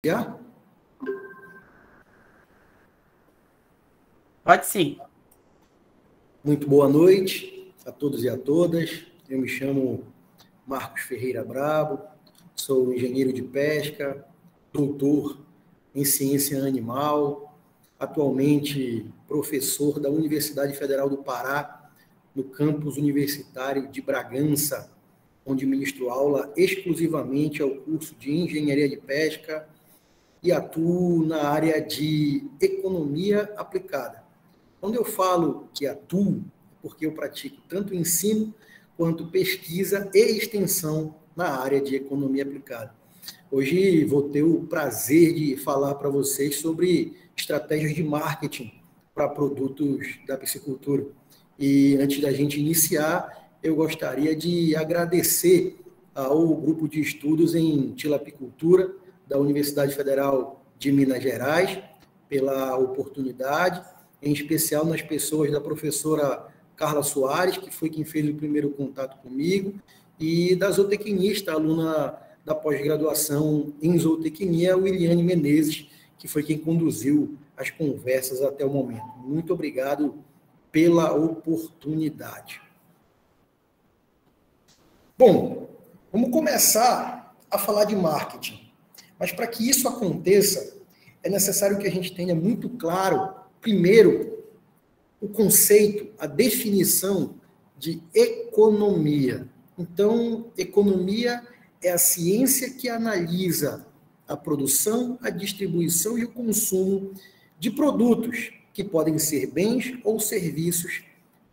Já? Pode sim. Muito boa noite a todos e a todas. Eu me chamo Marcos Ferreira Brabo, sou engenheiro de pesca, doutor em ciência animal, atualmente professor da Universidade Federal do Pará, no campus universitário de Bragança, onde ministro aula exclusivamente ao curso de engenharia de pesca e atuo na área de economia aplicada. Quando eu falo que atuo, porque eu pratico tanto ensino quanto pesquisa e extensão na área de economia aplicada. Hoje vou ter o prazer de falar para vocês sobre estratégias de marketing para produtos da piscicultura. E antes da gente iniciar, eu gostaria de agradecer ao grupo de estudos em tilapicultura da Universidade Federal de Minas Gerais pela oportunidade, em especial nas pessoas da professora Carla Soares, que foi quem fez o primeiro contato comigo, e da zootecnista, aluna da pós-graduação em zootecnia, Williane Menezes, que foi quem conduziu as conversas até o momento. Muito obrigado pela oportunidade. Bom, vamos começar a falar de marketing. Mas para que isso aconteça, é necessário que a gente tenha muito claro, primeiro, o conceito, a definição de economia. Então, economia é a ciência que analisa a produção, a distribuição e o consumo de produtos, que podem ser bens ou serviços,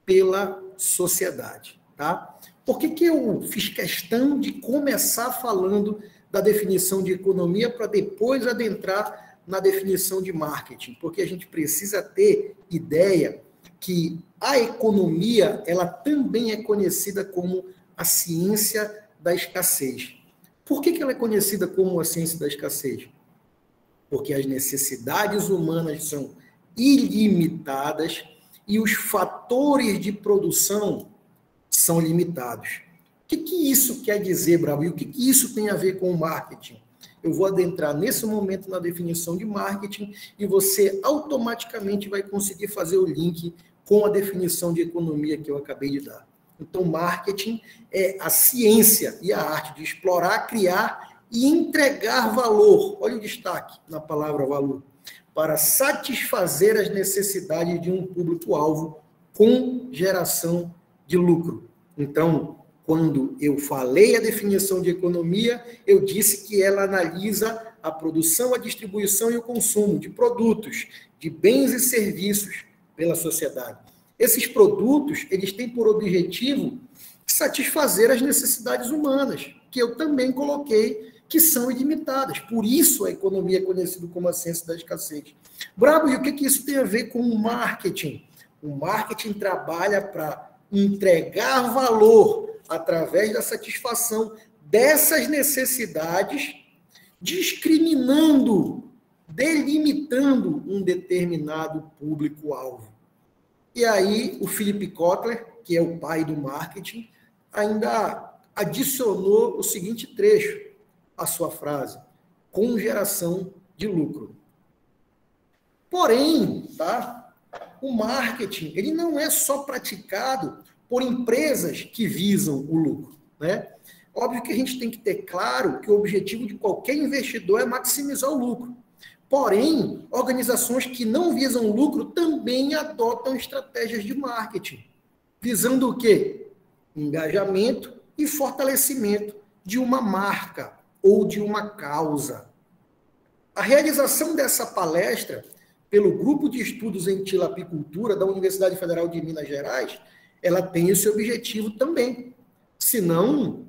pela sociedade. Tá? Por que eu fiz questão de começar falando da definição de economia para depois adentrar na definição de marketing? Porque a gente precisa ter ideia que a economia, ela também é conhecida como a ciência da escassez. Por que ela é conhecida como a ciência da escassez? Porque as necessidades humanas são ilimitadas e os fatores de produção são limitados. O que isso quer dizer, Bravo? E o que isso tem a ver com o marketing? Eu vou adentrar nesse momento na definição de marketing e você automaticamente vai conseguir fazer o link com a definição de economia que eu acabei de dar. Então, marketing é a ciência e a arte de explorar, criar e entregar valor. Olha o destaque na palavra valor. Para satisfazer as necessidades de um público-alvo com geração de lucro. Então, quando eu falei a definição de economia, eu disse que ela analisa a produção, a distribuição e o consumo de produtos, de bens e serviços pela sociedade. Esses produtos, eles têm por objetivo satisfazer as necessidades humanas, que eu também coloquei, que são ilimitadas. Por isso a economia é conhecida como a ciência da escassez. Brabo, e o que isso tem a ver com o marketing? O marketing trabalha para entregar valor através da satisfação dessas necessidades, discriminando, delimitando um determinado público-alvo. E aí o Philip Kotler, que é o pai do marketing, ainda adicionou o seguinte trecho à sua frase: com geração de lucro. Porém, tá? O marketing, ele não é só praticado por empresas que visam o lucro, né? Óbvio que a gente tem que ter claro que o objetivo de qualquer investidor é maximizar o lucro. Porém, organizações que não visam lucro também adotam estratégias de marketing, visando o quê? Engajamento e fortalecimento de uma marca ou de uma causa. A realização dessa palestra pelo Grupo de Estudos em Tilapicultura da Universidade Federal de Minas Gerais, ela tem esse objetivo também. Senão,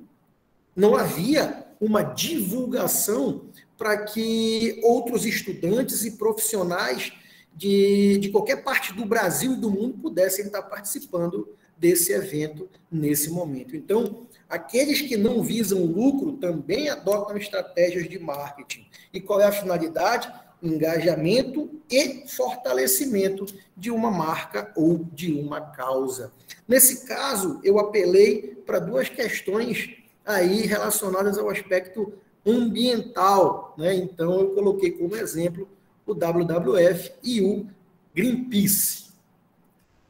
não havia uma divulgação para que outros estudantes e profissionais de qualquer parte do Brasil e do mundo pudessem estar participando desse evento nesse momento. Então, aqueles que não visam lucro também adotam estratégias de marketing. E qual é a finalidade? Engajamento e fortalecimento de uma marca ou de uma causa. Nesse caso, eu apelei para duas questões aí relacionadas ao aspecto ambiental, né? Então, eu coloquei como exemplo o WWF e o Greenpeace,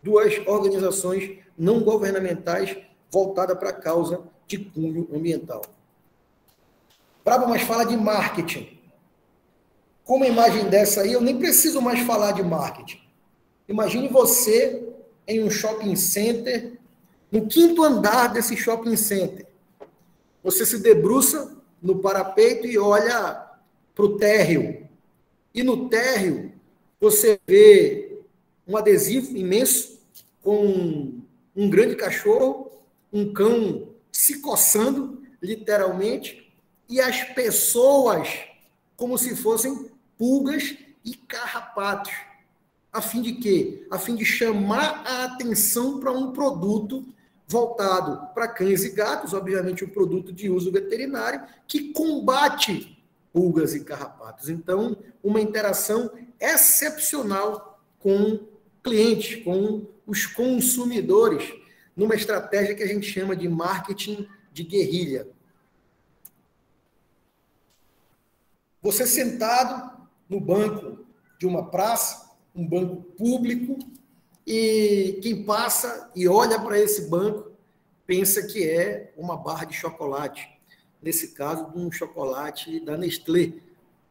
duas organizações não governamentais voltadas para a causa de cunho ambiental. Brabo, mas fala de marketing. Com uma imagem dessa aí, eu nem preciso mais falar de marketing. Imagine você em um shopping center, no 5º andar desse shopping center. Você se debruça no parapeito e olha para o térreo. E no térreo, você vê um adesivo imenso com um grande cachorro, um cão se coçando, literalmente, e as pessoas como se fossem pulgas e carrapatos. A fim de quê? A fim de chamar a atenção para um produto voltado para cães e gatos, obviamente um produto de uso veterinário, que combate pulgas e carrapatos. Então, uma interação excepcional com o cliente, com os consumidores, numa estratégia que a gente chama de marketing de guerrilha. Você sentado no banco de uma praça, um banco público, e quem passa e olha para esse banco pensa que é uma barra de chocolate. Nesse caso, um chocolate da Nestlé,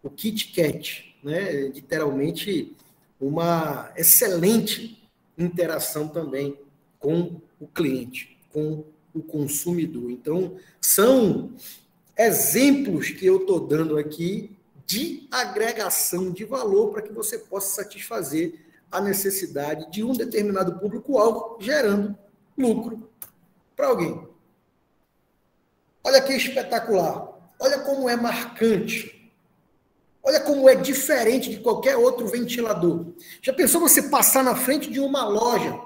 o Kit Kat, né? Literalmente uma excelente interação também com o cliente, com o consumidor. Então, são exemplos que eu estou dando aqui de agregação de valor para que você possa satisfazer a necessidade de um determinado público-alvo, gerando lucro para alguém. Olha que espetacular. Olha como é marcante. Olha como é diferente de qualquer outro ventilador. Já pensou você passar na frente de uma loja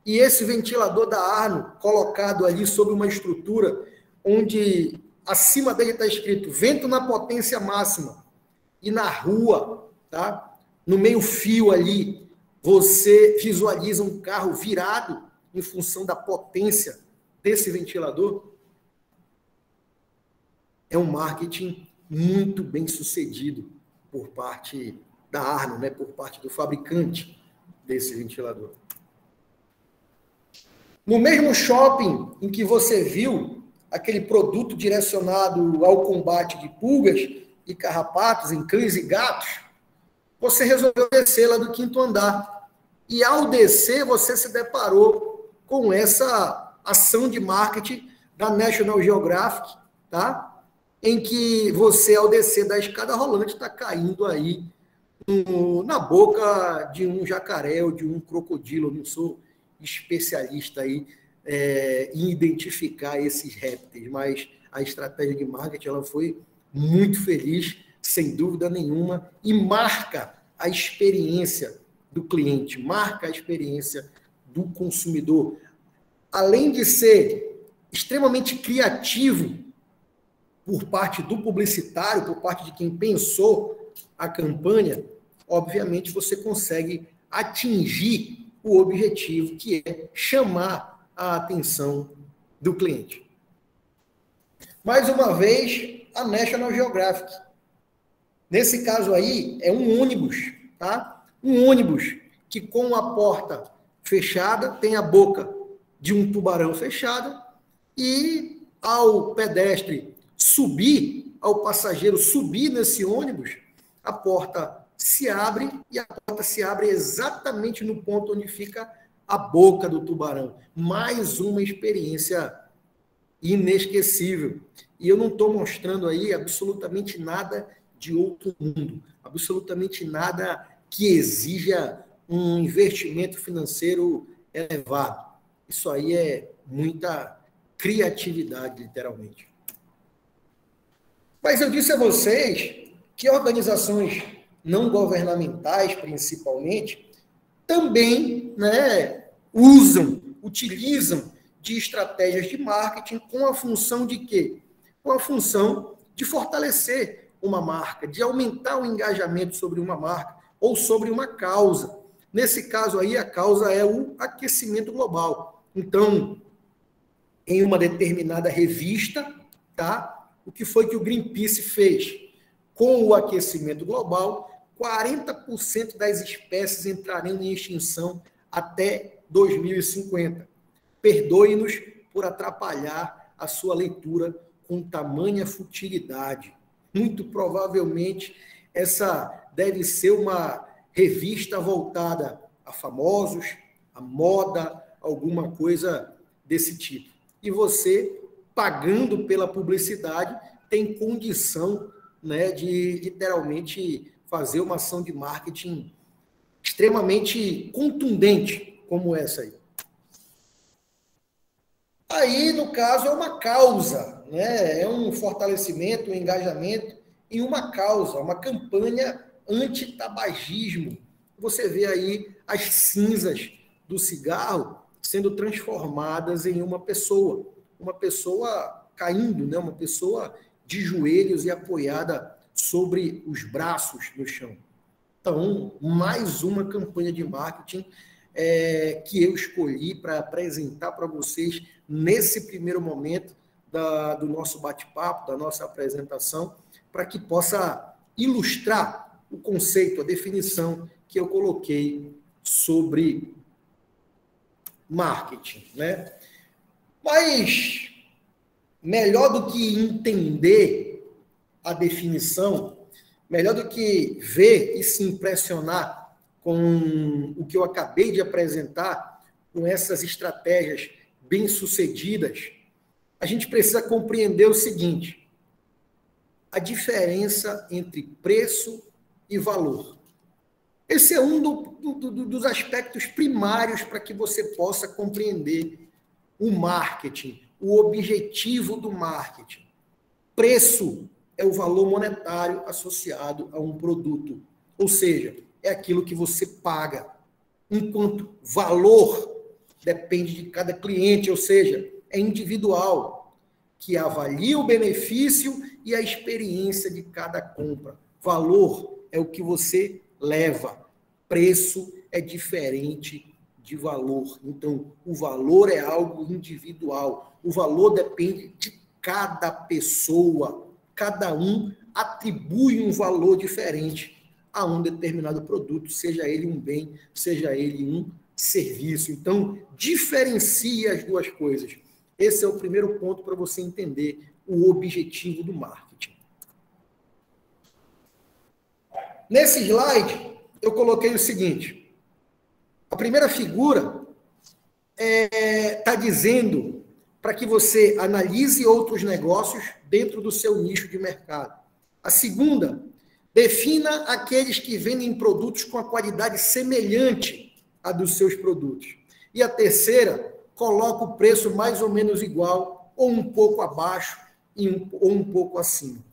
e esse ventilador da Arno colocado ali sobre uma estrutura onde acima dele está escrito vento na potência máxima, e na rua, tá? No meio-fio ali, você visualiza um carro virado em função da potência desse ventilador? É um marketing muito bem sucedido por parte da Arno, né? Por parte do fabricante desse ventilador. No mesmo shopping em que você viu aquele produto direcionado ao combate de pulgas e carrapatos em cães e gatos, você resolveu descer lá do 5º andar. E ao descer, você se deparou com essa ação de marketing da National Geographic, tá? Em que você, ao descer da escada rolante, está caindo aí na boca de um jacaré ou de um crocodilo. Eu não sou especialista aí em identificar esses répteis, mas a estratégia de marketing ela foi muito feliz, sem dúvida nenhuma, e marca a experiência do cliente, marca a experiência do consumidor. Além de ser extremamente criativo por parte do publicitário, por parte de quem pensou a campanha, obviamente você consegue atingir o objetivo, que é chamar a atenção do cliente. Mais uma vez, a National Geographic. Nesse caso aí, é um ônibus, tá? Um ônibus que com a porta fechada tem a boca de um tubarão fechada e ao pedestre subir, ao passageiro subir nesse ônibus, a porta se abre e a porta se abre exatamente no ponto onde fica a boca do tubarão. Mais uma experiência inesquecível. E eu não estou mostrando aí absolutamente nada de outro mundo, absolutamente nada que exija um investimento financeiro elevado. Isso aí é muita criatividade, literalmente. Mas eu disse a vocês que organizações não governamentais, principalmente, também, né, utilizam de estratégias de marketing com a função de quê? Com a função de fortalecer uma marca, de aumentar o engajamento sobre uma marca ou sobre uma causa. Nesse caso aí, a causa é o aquecimento global. Então, em uma determinada revista, tá? o que foi que o Greenpeace fez? Com o aquecimento global, 40% das espécies entrariam em extinção até 2050. Perdoe-nos por atrapalhar a sua leitura com tamanha futilidade. Muito provavelmente, essa deve ser uma revista voltada a famosos, a moda, alguma coisa desse tipo. E você, pagando pela publicidade, tem condição, né, de literalmente fazer uma ação de marketing extremamente contundente, como essa aí. Aí, no caso, é uma causa, né? É um fortalecimento, um engajamento em uma causa, uma campanha anti-tabagismo. Você vê aí as cinzas do cigarro sendo transformadas em uma pessoa caindo, né? Uma pessoa de joelhos e apoiada sobre os braços no chão. Então, mais uma campanha de marketing que eu escolhi para apresentar para vocês nesse primeiro momento do nosso bate-papo, da nossa apresentação, para que possa ilustrar o conceito, a definição que eu coloquei sobre marketing, né? Mas, melhor do que entender a definição, melhor do que ver e se impressionar com o que eu acabei de apresentar, com essas estratégias bem-sucedidas, a gente precisa compreender o seguinte: a diferença entre preço e valor. Esse é um dos aspectos primários para que você possa compreender o marketing, o objetivo do marketing. Preço é o valor monetário associado a um produto, ou seja, é aquilo que você paga, enquanto valor depende de cada cliente, ou seja, é individual, que avalia o benefício e a experiência de cada compra. Valor é o que você leva, preço é diferente de valor. Então, o valor é algo individual, o valor depende de cada pessoa, cada um atribui um valor diferente a um determinado produto, seja ele um bem, seja ele um serviço. Então, diferencie as duas coisas. Esse é o primeiro ponto para você entender o objetivo do marketing. Nesse slide, eu coloquei o seguinte: a primeira figura está dizendo para que você analise outros negócios dentro do seu nicho de mercado. A segunda, defina aqueles que vendem produtos com a qualidade semelhante à dos seus produtos. E a terceira, coloca o preço mais ou menos igual, ou um pouco abaixo, ou um pouco acima.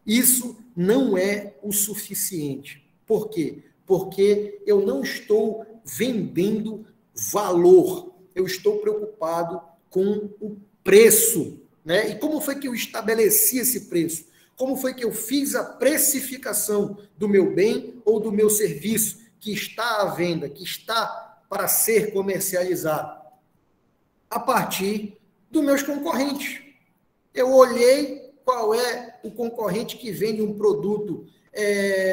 Isso não é o suficiente. Por quê? Porque eu não estou vendendo valor. Eu estou preocupado com o preço, né? E como foi que eu estabeleci esse preço? Como foi que eu fiz a precificação do meu bem ou do meu serviço que está à venda, que está para ser comercializado? A partir dos meus concorrentes. Eu olhei qual é o concorrente que vende um produto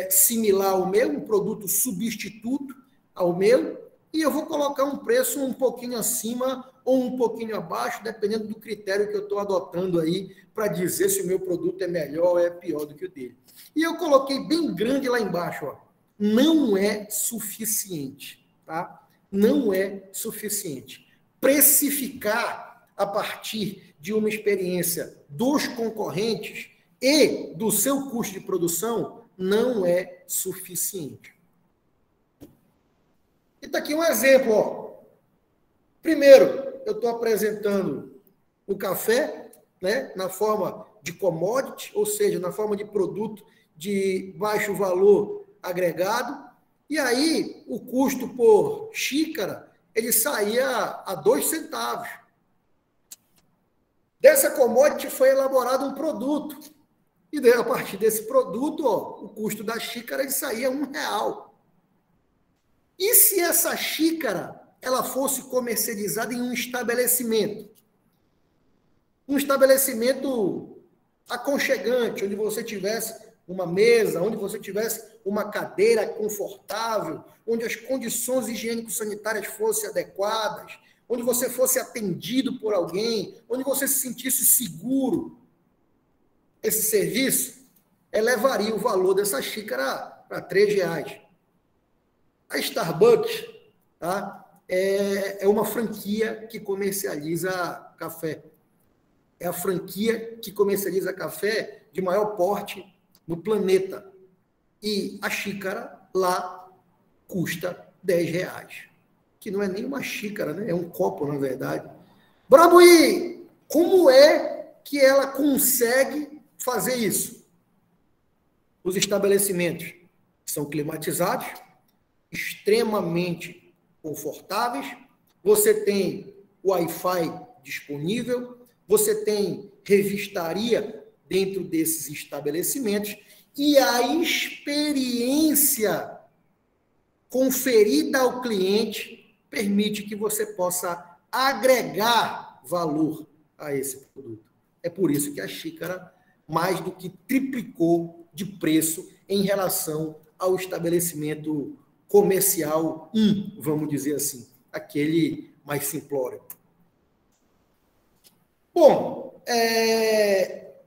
similar ao meu, um produto substituto ao meu, e eu vou colocar um preço um pouquinho acima ou um pouquinho abaixo, dependendo do critério que eu estou adotando aí para dizer se o meu produto é melhor ou é pior do que o dele. E eu coloquei bem grande lá embaixo, ó, não é suficiente, tá? Não é suficiente. Precificar a partir de uma experiência dos concorrentes e do seu custo de produção não é suficiente. E está aqui um exemplo, ó. Primeiro, eu estou apresentando o café, né, na forma de commodity, ou seja, na forma de produto de baixo valor agregado, e aí o custo por xícara, ele saía a 2 centavos. Dessa commodity foi elaborado um produto, e daí, a partir desse produto, ó, o custo da xícara ele saía R$1. E se essa xícara ela fosse comercializada em um estabelecimento? Um estabelecimento aconchegante, onde você tivesse uma mesa, onde você tivesse uma cadeira confortável, onde as condições higiênico-sanitárias fossem adequadas, onde você fosse atendido por alguém, onde você se sentisse seguro. Esse serviço elevaria o valor dessa xícara para R$3. A Starbucks, tá, é uma franquia que comercializa café. É a franquia que comercializa café de maior porte no planeta. E a xícara lá custa R$10. Que não é nem uma xícara, né? É um copo, na verdade. Brabuí, como é que ela consegue fazer isso? Os estabelecimentos são climatizados, extremamente confortáveis, você tem Wi-Fi disponível, você tem revistaria dentro desses estabelecimentos e a experiência conferida ao cliente permite que você possa agregar valor a esse produto. É por isso que a xícara mais do que triplicou de preço em relação ao estabelecimento comercial, vamos dizer assim, aquele mais simplório. Bom,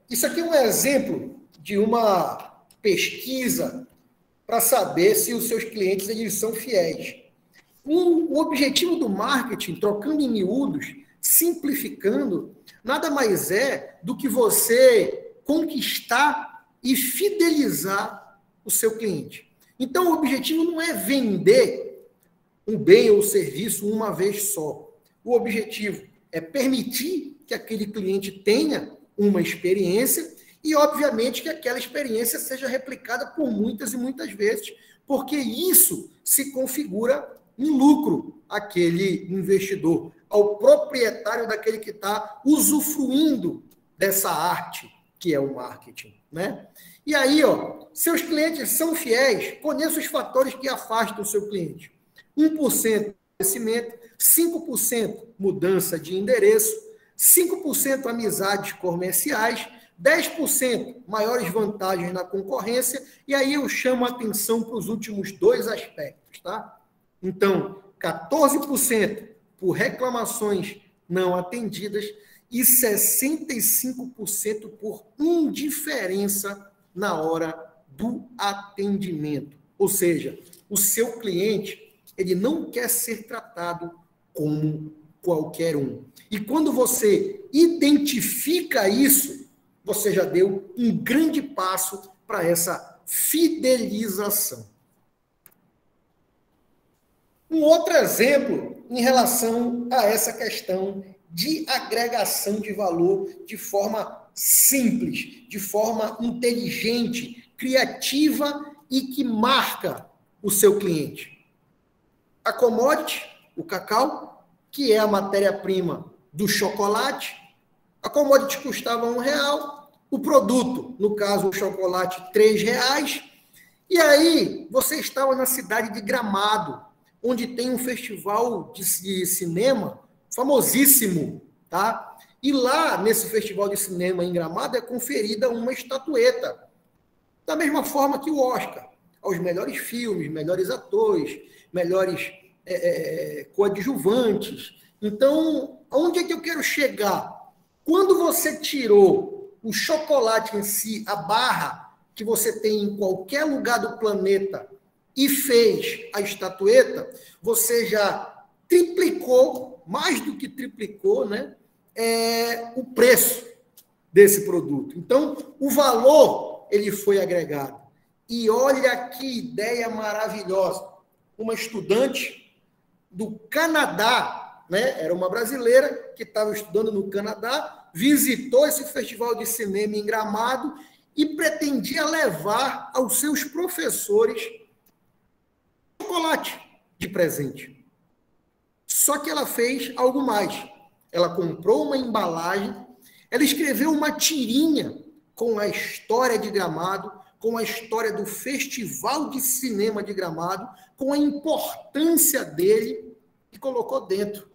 isso aqui é um exemplo de uma pesquisa para saber se os seus clientes eles são fiéis. O objetivo do marketing, trocando em miúdos, simplificando, nada mais é do que você conquistar e fidelizar o seu cliente. Então, o objetivo não é vender um bem ou serviço uma vez só. O objetivo é permitir que aquele cliente tenha uma experiência e, obviamente, que aquela experiência seja replicada por muitas e muitas vezes, porque isso se configura em lucro àquele investidor, ao proprietário daquele que está usufruindo dessa arte que é o marketing, né? E aí, seus clientes são fiéis, conheça os fatores que afastam o seu cliente. 1% crescimento, 5% mudança de endereço, 5% amizades comerciais, 10% maiores vantagens na concorrência, e aí eu chamo a atenção para os últimos dois aspectos, tá? Então, 14% por reclamações não atendidas e 65% por indiferença na hora do atendimento. Ou seja, o seu cliente, ele não quer ser tratado como qualquer um. E quando você identifica isso, você já deu um grande passo para essa fidelização. Um outro exemplo em relação a essa questão de agregação de valor de forma simples, de forma inteligente, criativa e que marca o seu cliente. A commodity, o cacau, que é a matéria-prima do chocolate, a commodity custava R$1, o produto, no caso o chocolate, R$3, e aí você estava na cidade de Gramado, onde tem um festival de cinema famosíssimo, tá? E lá, nesse festival de cinema em Gramado, é conferida uma estatueta, da mesma forma que o Oscar, aos melhores filmes, melhores atores, melhores coadjuvantes. Então, onde é que eu quero chegar? Quando você tirou o chocolate em si, a barra que você tem em qualquer lugar do planeta, e fez a estatueta, você já triplicou, mais do que triplicou, né, o preço desse produto. Então, o valor, ele foi agregado. E olha que ideia maravilhosa. Uma estudante do Canadá, né, era uma brasileira que estava estudando no Canadá, visitou esse festival de cinema em Gramado e pretendia levar aos seus professores chocolate de presente. Só que ela fez algo mais. Ela comprou uma embalagem, ela escreveu uma tirinha com a história de Gramado, com a história do Festival de Cinema de Gramado, com a importância dele e colocou dentro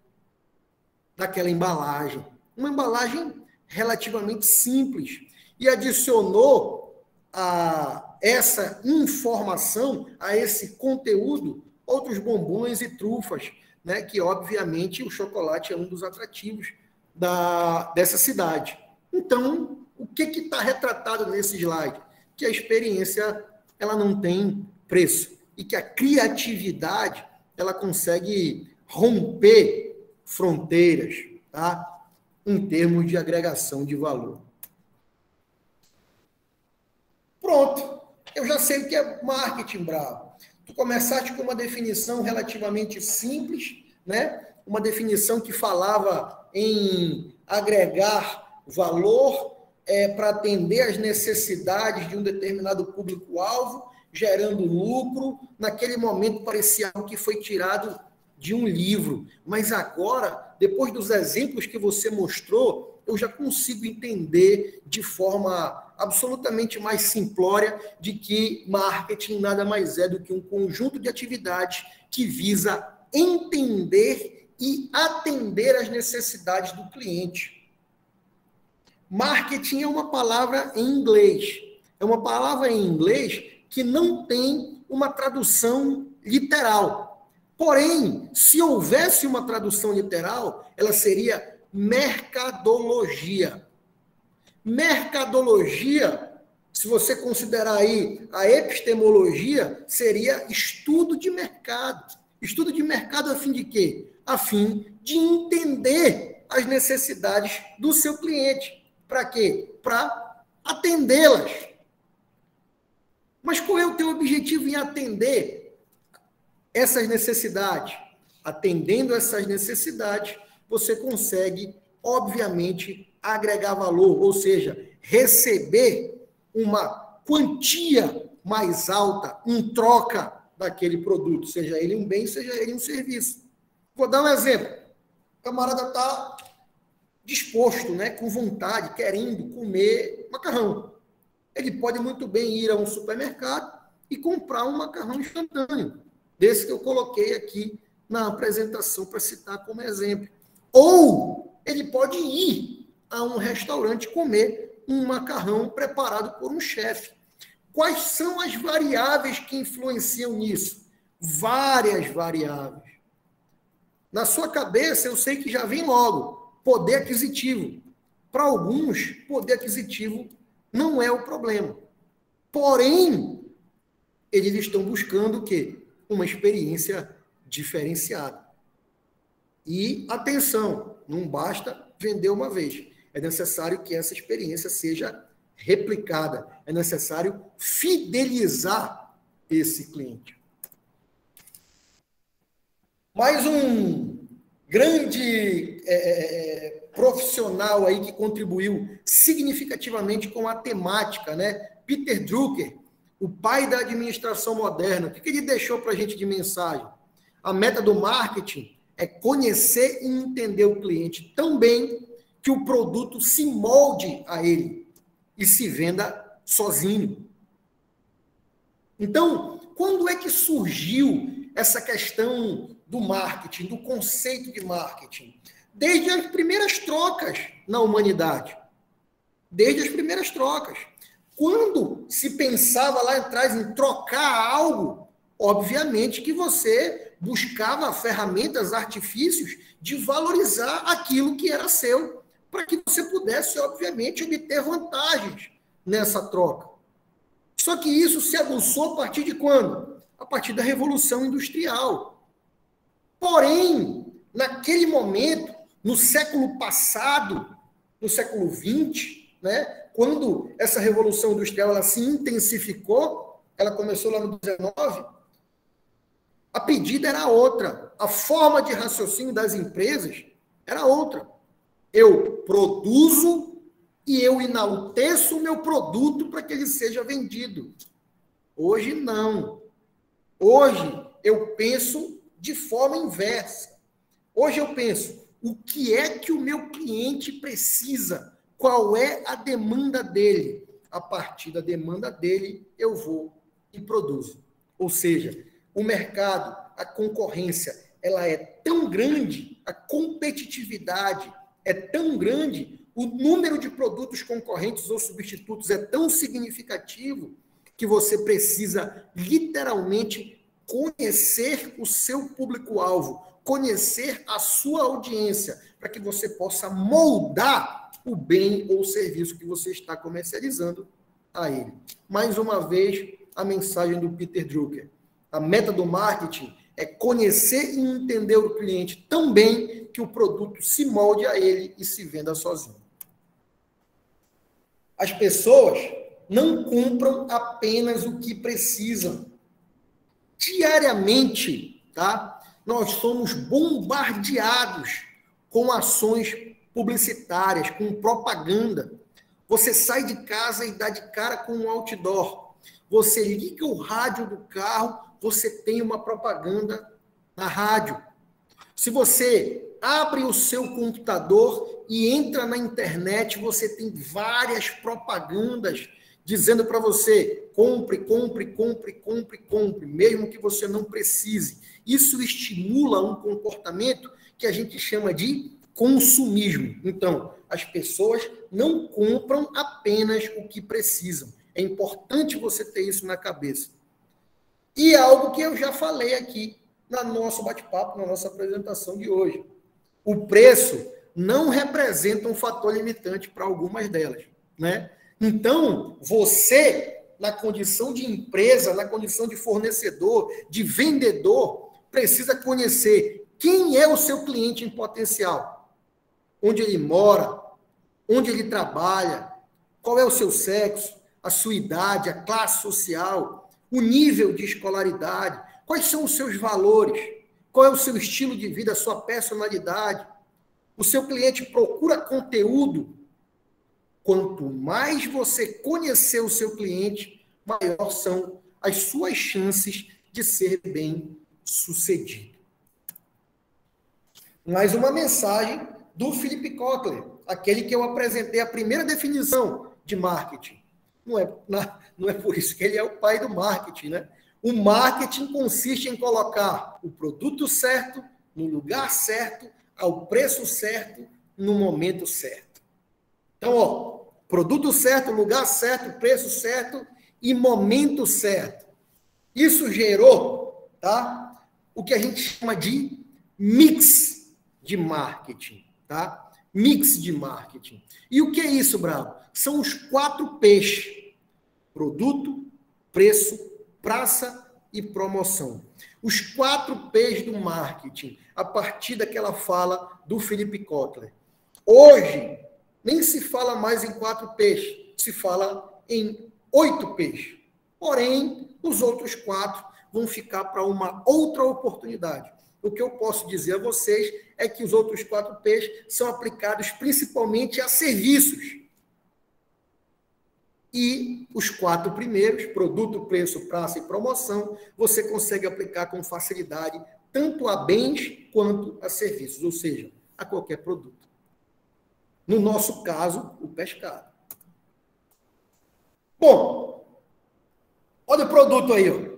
daquela embalagem. Uma embalagem relativamente simples. e adicionou a essa informação, a esse conteúdo, outros bombons e trufas, né, que obviamente o chocolate é um dos atrativos dessa cidade. Então, o que está retratado nesse slide? Que a experiência ela não tem preço e que a criatividade ela consegue romper fronteiras, tá? Em termos de agregação de valor. Pronto, eu já sei o que é marketing, Bravo. Tu começaste com uma definição relativamente simples, né? Uma definição que falava em agregar valor para atender às necessidades de um determinado público-alvo, gerando lucro. Naquele momento parecia algo que foi tirado de um livro. Mas agora, depois dos exemplos que você mostrou, eu já consigo entender de forma absolutamente mais simplória de que marketing nada mais é do que um conjunto de atividades que visa entender e atender às necessidades do cliente. Marketing é uma palavra em inglês. É uma palavra em inglês que não tem uma tradução literal. Porém, se houvesse uma tradução literal, ela seria mercadologia. Mercadologia, se você considerar aí a epistemologia, seria estudo de mercado. Estudo de mercado a fim de quê? A fim de entender as necessidades do seu cliente. Para quê? Para atendê-las. Mas qual é o teu objetivo em atender essas necessidades? Atendendo essas necessidades, você consegue, obviamente, agregar valor, ou seja, receber uma quantia mais alta em troca daquele produto, seja ele um bem, seja ele um serviço. Vou dar um exemplo. O camarada está disposto, né, com vontade, querendo comer macarrão. Ele pode muito bem ir a um supermercado e comprar um macarrão instantâneo, desse que eu coloquei aqui na apresentação para citar como exemplo. Ou ele pode ir a um restaurante comer um macarrão preparado por um chefe. Quais são as variáveis que influenciam nisso? Várias variáveis. Na sua cabeça, eu sei que já vem logo poder aquisitivo. Para alguns, poder aquisitivo não é o problema. Porém, eles estão buscando o quê? Uma experiência diferenciada. E, atenção, não basta vender uma vez. É necessário que essa experiência seja replicada. É necessário fidelizar esse cliente. Mais um grande profissional aí que contribuiu significativamente com a temática, né? Peter Drucker, o pai da administração moderna. O que ele deixou para a gente de mensagem? A meta do marketing é conhecer e entender o cliente tão bem que o produto se molde a ele e se venda sozinho. Então, quando é que surgiu essa questão do marketing, do conceito de marketing? Desde as primeiras trocas na humanidade. Desde as primeiras trocas. Quando se pensava lá atrás em trocar algo, obviamente que você buscava ferramentas, artifícios de valorizar aquilo que era seu, para que você pudesse, obviamente, obter vantagens nessa troca. Só que isso se aguçou a partir de quando? A partir da Revolução Industrial. Porém, naquele momento, no século passado, no século XX, né, quando essa Revolução Industrial ela se intensificou, ela começou lá no 19, a pedida era outra. A forma de raciocínio das empresas era outra. Eu produzo e eu enalteço o meu produto para que ele seja vendido. Hoje, não. Hoje, eu penso de forma inversa. Hoje, eu penso, o que é que o meu cliente precisa? Qual é a demanda dele? A partir da demanda dele, eu vou e produzo. Ou seja, o mercado, a concorrência, ela é tão grande, a competitividade é tão grande o número de produtos concorrentes ou substitutos é tão significativo que você precisa literalmente conhecer o seu público-alvo, conhecer a sua audiência, para que você possa moldar o bem ou serviço que você está comercializando a ele. Mais uma vez, a mensagem do Peter Drucker. A meta do marketing é conhecer e entender o cliente tão bem que o produto se molde a ele e se venda sozinho. As pessoas não compram apenas o que precisam. Diariamente, tá? Nós somos bombardeados com ações publicitárias, com propaganda. Você sai de casa e dá de cara com um outdoor. Você liga o rádio do carro, você tem uma propaganda na rádio. Se você abre o seu computador e entra na internet, você tem várias propagandas dizendo para você, compre, compre, compre, compre, compre, mesmo que você não precise. Isso estimula um comportamento que a gente chama de consumismo. Então, as pessoas não compram apenas o que precisam. É importante você ter isso na cabeça. E é algo que eu já falei aqui no nosso bate-papo, na nossa apresentação de hoje. O preço não representa um fator limitante para algumas delas, né? Então, você, na condição de empresa, na condição de fornecedor, de vendedor, precisa conhecer quem é o seu cliente em potencial, onde ele mora, onde ele trabalha, qual é o seu sexo, a sua idade, a classe social, o nível de escolaridade, quais são os seus valores, qual é o seu estilo de vida, a sua personalidade. O seu cliente procura conteúdo. Quanto mais você conhecer o seu cliente, maior são as suas chances de ser bem sucedido. Mais uma mensagem do Philip Kotler, aquele que eu apresentei a primeira definição de marketing. Não é por isso que ele é o pai do marketing, né? O marketing consiste em colocar o produto certo, no lugar certo, ao preço certo, no momento certo. Então, produto certo, lugar certo, preço certo e momento certo. Isso gerou, tá? O que a gente chama de mix de marketing, tá? Mix de marketing. E o que é isso, Bravo? São os 4 P's. Produto, preço, praça e promoção. Os 4 P's do marketing, a partir daquela fala do Philip Kotler. Hoje, nem se fala mais em 4 P's, se fala em 8 P's. Porém, os outros 4 vão ficar para uma outra oportunidade. O que eu posso dizer a vocês é que os outros 4 P's são aplicados principalmente a serviços. E os 4 primeiros, produto, preço, praça e promoção, você consegue aplicar com facilidade tanto a bens quanto a serviços, ou seja, a qualquer produto. No nosso caso, o pescado. Bom, olha o produto aí. Ó.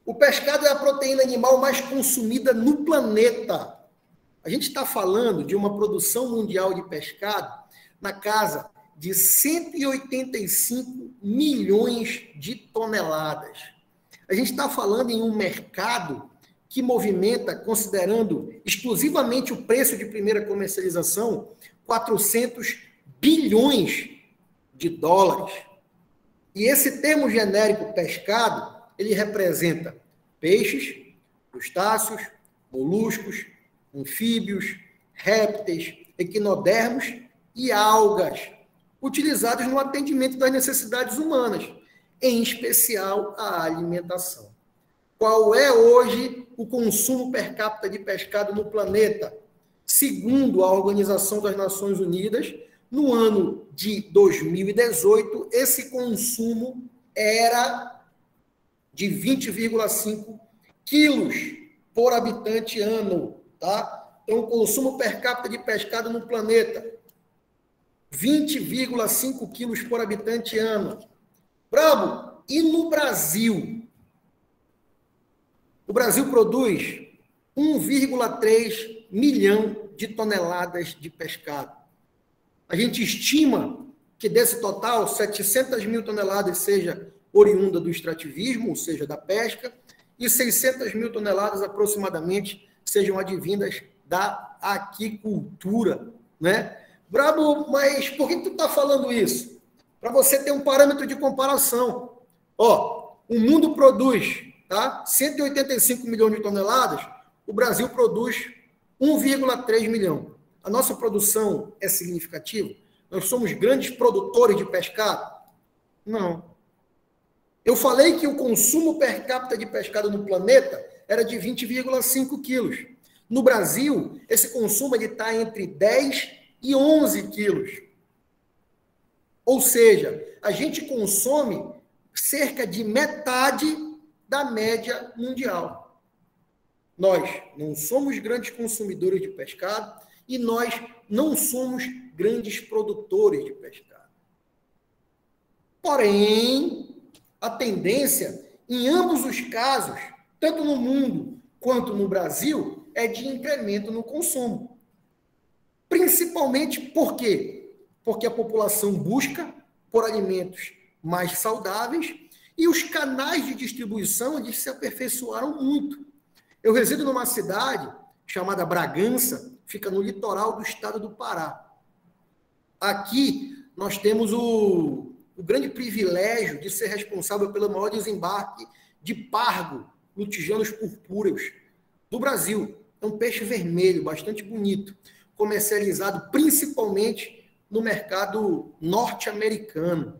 O pescado é a proteína animal mais consumida no planeta. A gente está falando de uma produção mundial de pescado na casa de 185 milhões de toneladas. A gente está falando em um mercado que movimenta, considerando exclusivamente o preço de primeira comercialização, 400 bilhões de dólares. E esse termo genérico pescado, ele representa peixes, crustáceos, moluscos, anfíbios, répteis, equinodermos e algas, utilizados no atendimento das necessidades humanas, em especial a alimentação. Qual é hoje o consumo per capita de pescado no planeta? Segundo a Organização das Nações Unidas, no ano de 2018, esse consumo era de 20,5 quilos por habitante ano, tá? Então, o consumo per capita de pescado no planeta, 20,5 quilos por habitante ano. Brabo, e no Brasil? O Brasil produz 1,3 milhão de toneladas de pescado. A gente estima que desse total, 700 mil toneladas seja oriunda do extrativismo, ou seja, da pesca, e 600 mil toneladas aproximadamente sejam advindas da aquicultura, né? Brabo, mas por que tu está falando isso? Para você ter um parâmetro de comparação. Ó, o mundo produz, tá, 185 milhões de toneladas, o Brasil produz 1,3 milhão. A nossa produção é significativa? Nós somos grandes produtores de pescado? Não. Eu falei que o consumo per capita de pescado no planeta era de 20,5 quilos. No Brasil, esse consumo está entre 10 e 11 quilos. Ou seja, a gente consome cerca de metade da média mundial. Nós não somos grandes consumidores de pescado e nós não somos grandes produtores de pescado. Porém, a tendência, em ambos os casos, tanto no mundo quanto no Brasil, é de incremento no consumo. Principalmente por quê? Porque a população busca por alimentos mais saudáveis e os canais de distribuição eles se aperfeiçoaram muito. Eu resido numa cidade chamada Bragança, fica no litoral do estado do Pará. Aqui nós temos o grande privilégio de ser responsável pelo maior desembarque de pargo, lutijanos purpúreos, do Brasil. É um peixe vermelho, bastante bonito, comercializado principalmente no mercado norte-americano.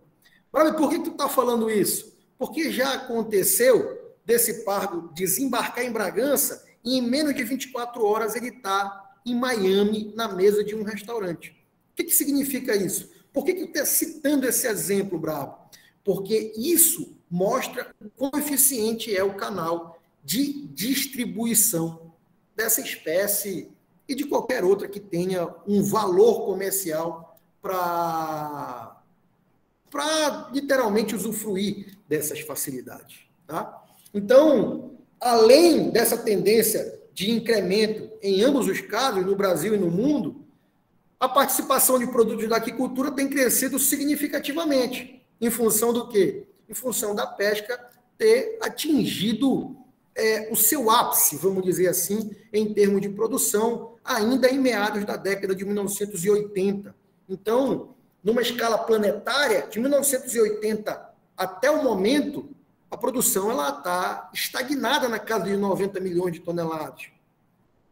Brother, por que tu está falando isso? Porque já aconteceu desse pargo desembarcar em Bragança e em menos de 24 horas ele está em Miami, na mesa de um restaurante. O que significa isso? Por que tu está citando esse exemplo, Bravo? Porque isso mostra o quão eficiente é o canal de distribuição dessa espécie e de qualquer outra que tenha um valor comercial para literalmente usufruir dessas facilidades. Tá? Então, além dessa tendência de incremento em ambos os casos, no Brasil e no mundo, a participação de produtos da aquicultura tem crescido significativamente. Em função do quê? Em função da pesca ter atingido o seu ápice, vamos dizer assim, em termos de produção, ainda em meados da década de 1980. Então, numa escala planetária, de 1980 até o momento, a produção está estagnada na casa de 90 milhões de toneladas.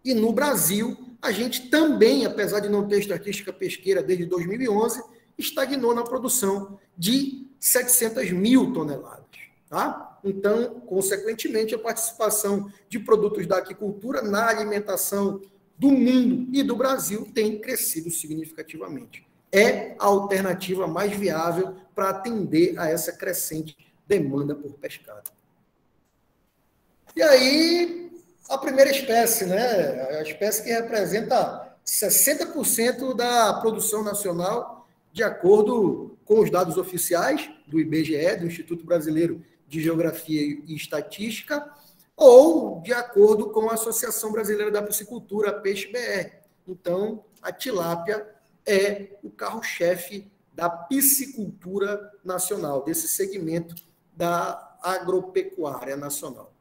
E no Brasil, a gente também, apesar de não ter estatística pesqueira desde 2011, estagnou na produção de 700 mil toneladas. Tá? Então, consequentemente, a participação de produtos da aquicultura na alimentação do mundo e do Brasil tem crescido significativamente. É a alternativa mais viável para atender a essa crescente demanda por pescado. E aí, a primeira espécie, né? A espécie que representa 60% da produção nacional, de acordo com os dados oficiais do IBGE, do Instituto Brasileiro de Geografia e Estatística, ou de acordo com a Associação Brasileira da Piscicultura, a Peixe-BR. Então, a tilápia é o carro-chefe da piscicultura nacional, desse segmento da agropecuária nacional.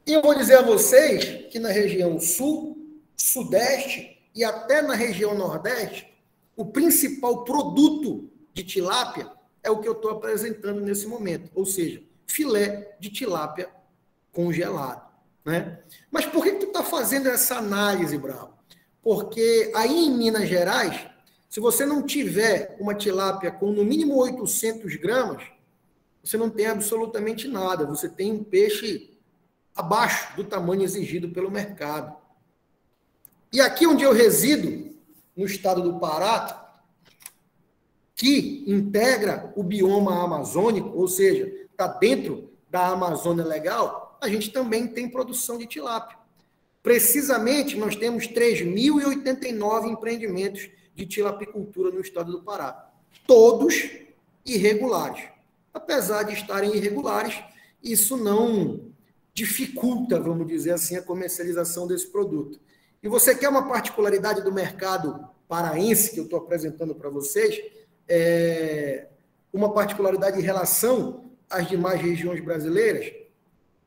E eu vou dizer a vocês que na região sul, sudeste e até na região nordeste, o principal produto de tilápia é o que eu estou apresentando nesse momento, ou seja, filé de tilápia congelado. Né? Mas por que tu está fazendo essa análise, Bravo? Porque aí em Minas Gerais, se você não tiver uma tilápia com no mínimo 800 gramas, você não tem absolutamente nada. Você tem um peixe abaixo do tamanho exigido pelo mercado. E aqui onde eu resido, no estado do Pará, que integra o bioma amazônico, ou seja, está dentro da Amazônia Legal, a gente também tem produção de tilápia. Precisamente, nós temos 3.089 empreendimentos de tilapicultura no estado do Pará. Todos irregulares. Apesar de estarem irregulares, isso não dificulta, vamos dizer assim, a comercialização desse produto. E você quer uma particularidade do mercado paraense que eu estou apresentando para vocês, uma particularidade em relação às demais regiões brasileiras.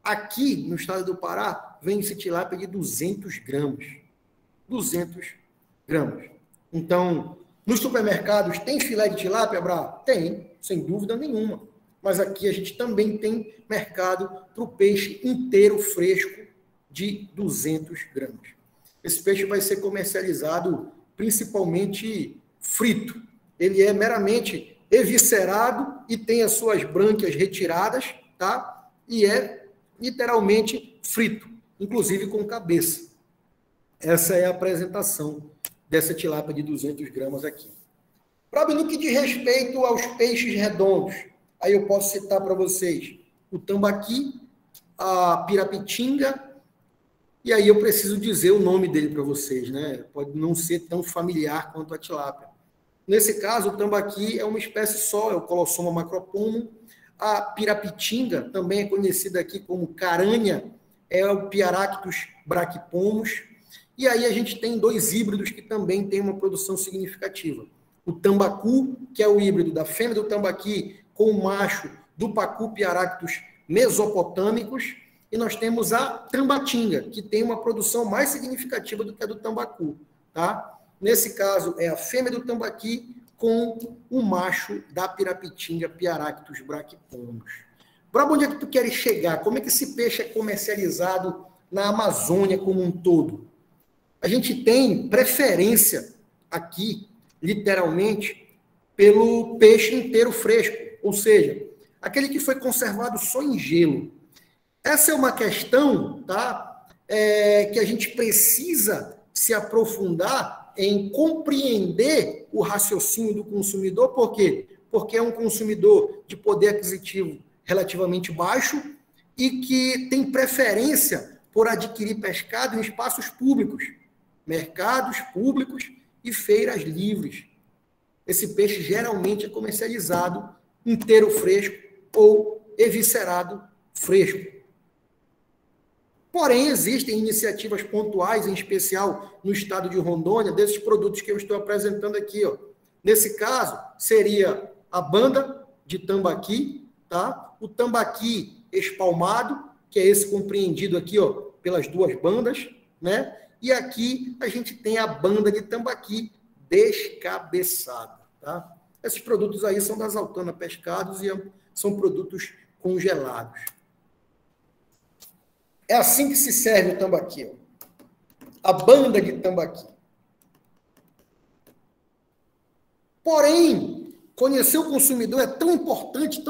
Aqui, no estado do Pará, vende-se tilápia de 200 gramas. 200 gramas. Então, nos supermercados, tem filé de tilápia, Bra? Tem, sem dúvida nenhuma. Mas aqui a gente também tem mercado para o peixe inteiro fresco de 200 gramas. Esse peixe vai ser comercializado principalmente frito. Ele é meramente eviscerado e tem as suas brânquias retiradas, tá? E é literalmente frito, inclusive com cabeça. Essa é a apresentação dessa tilápia de 200 gramas aqui. Para no que diz respeito aos peixes redondos, aí eu posso citar para vocês o tambaqui, a pirapitinga, e aí eu preciso dizer o nome dele para vocês, né? Pode não ser tão familiar quanto a tilápia. Nesse caso, o tambaqui é uma espécie só, é o Colossoma macropomum. A pirapitinga, também é conhecida aqui como caranha, é o Piaractus brachypomus. E aí a gente tem dois híbridos que também têm uma produção significativa. O tambacu, que é o híbrido da fêmea do tambaqui com o macho do pacu Piaractus mesopotâmicos. E nós temos a tambatinga, que tem uma produção mais significativa do que a do tambacu, tá? Nesse caso, é a fêmea do tambaqui com o macho da pirapitinga Piaractus brachypomus. Para onde é que tu queres chegar? Como é que esse peixe é comercializado na Amazônia como um todo? A gente tem preferência aqui, literalmente, pelo peixe inteiro fresco, ou seja, aquele que foi conservado só em gelo. Essa é uma questão, tá, que a gente precisa se aprofundar em compreender o raciocínio do consumidor. Por quê? Porque é um consumidor de poder aquisitivo relativamente baixo e que tem preferência por adquirir pescado em espaços públicos, mercados públicos e feiras livres. Esse peixe geralmente é comercializado inteiro fresco ou eviscerado fresco. Porém, existem iniciativas pontuais, em especial no estado de Rondônia, desses produtos que eu estou apresentando aqui, ó. Nesse caso, seria a banda de tambaqui, tá? O tambaqui espalmado, que é esse compreendido aqui, ó, pelas duas bandas, né? E aqui a gente tem a banda de tambaqui descabeçada, tá? Esses produtos aí são das Altana Pescados e são produtos congelados. É assim que se serve o tambaqui, ó. A banda de tambaqui. Porém, conhecer o consumidor é tão importante,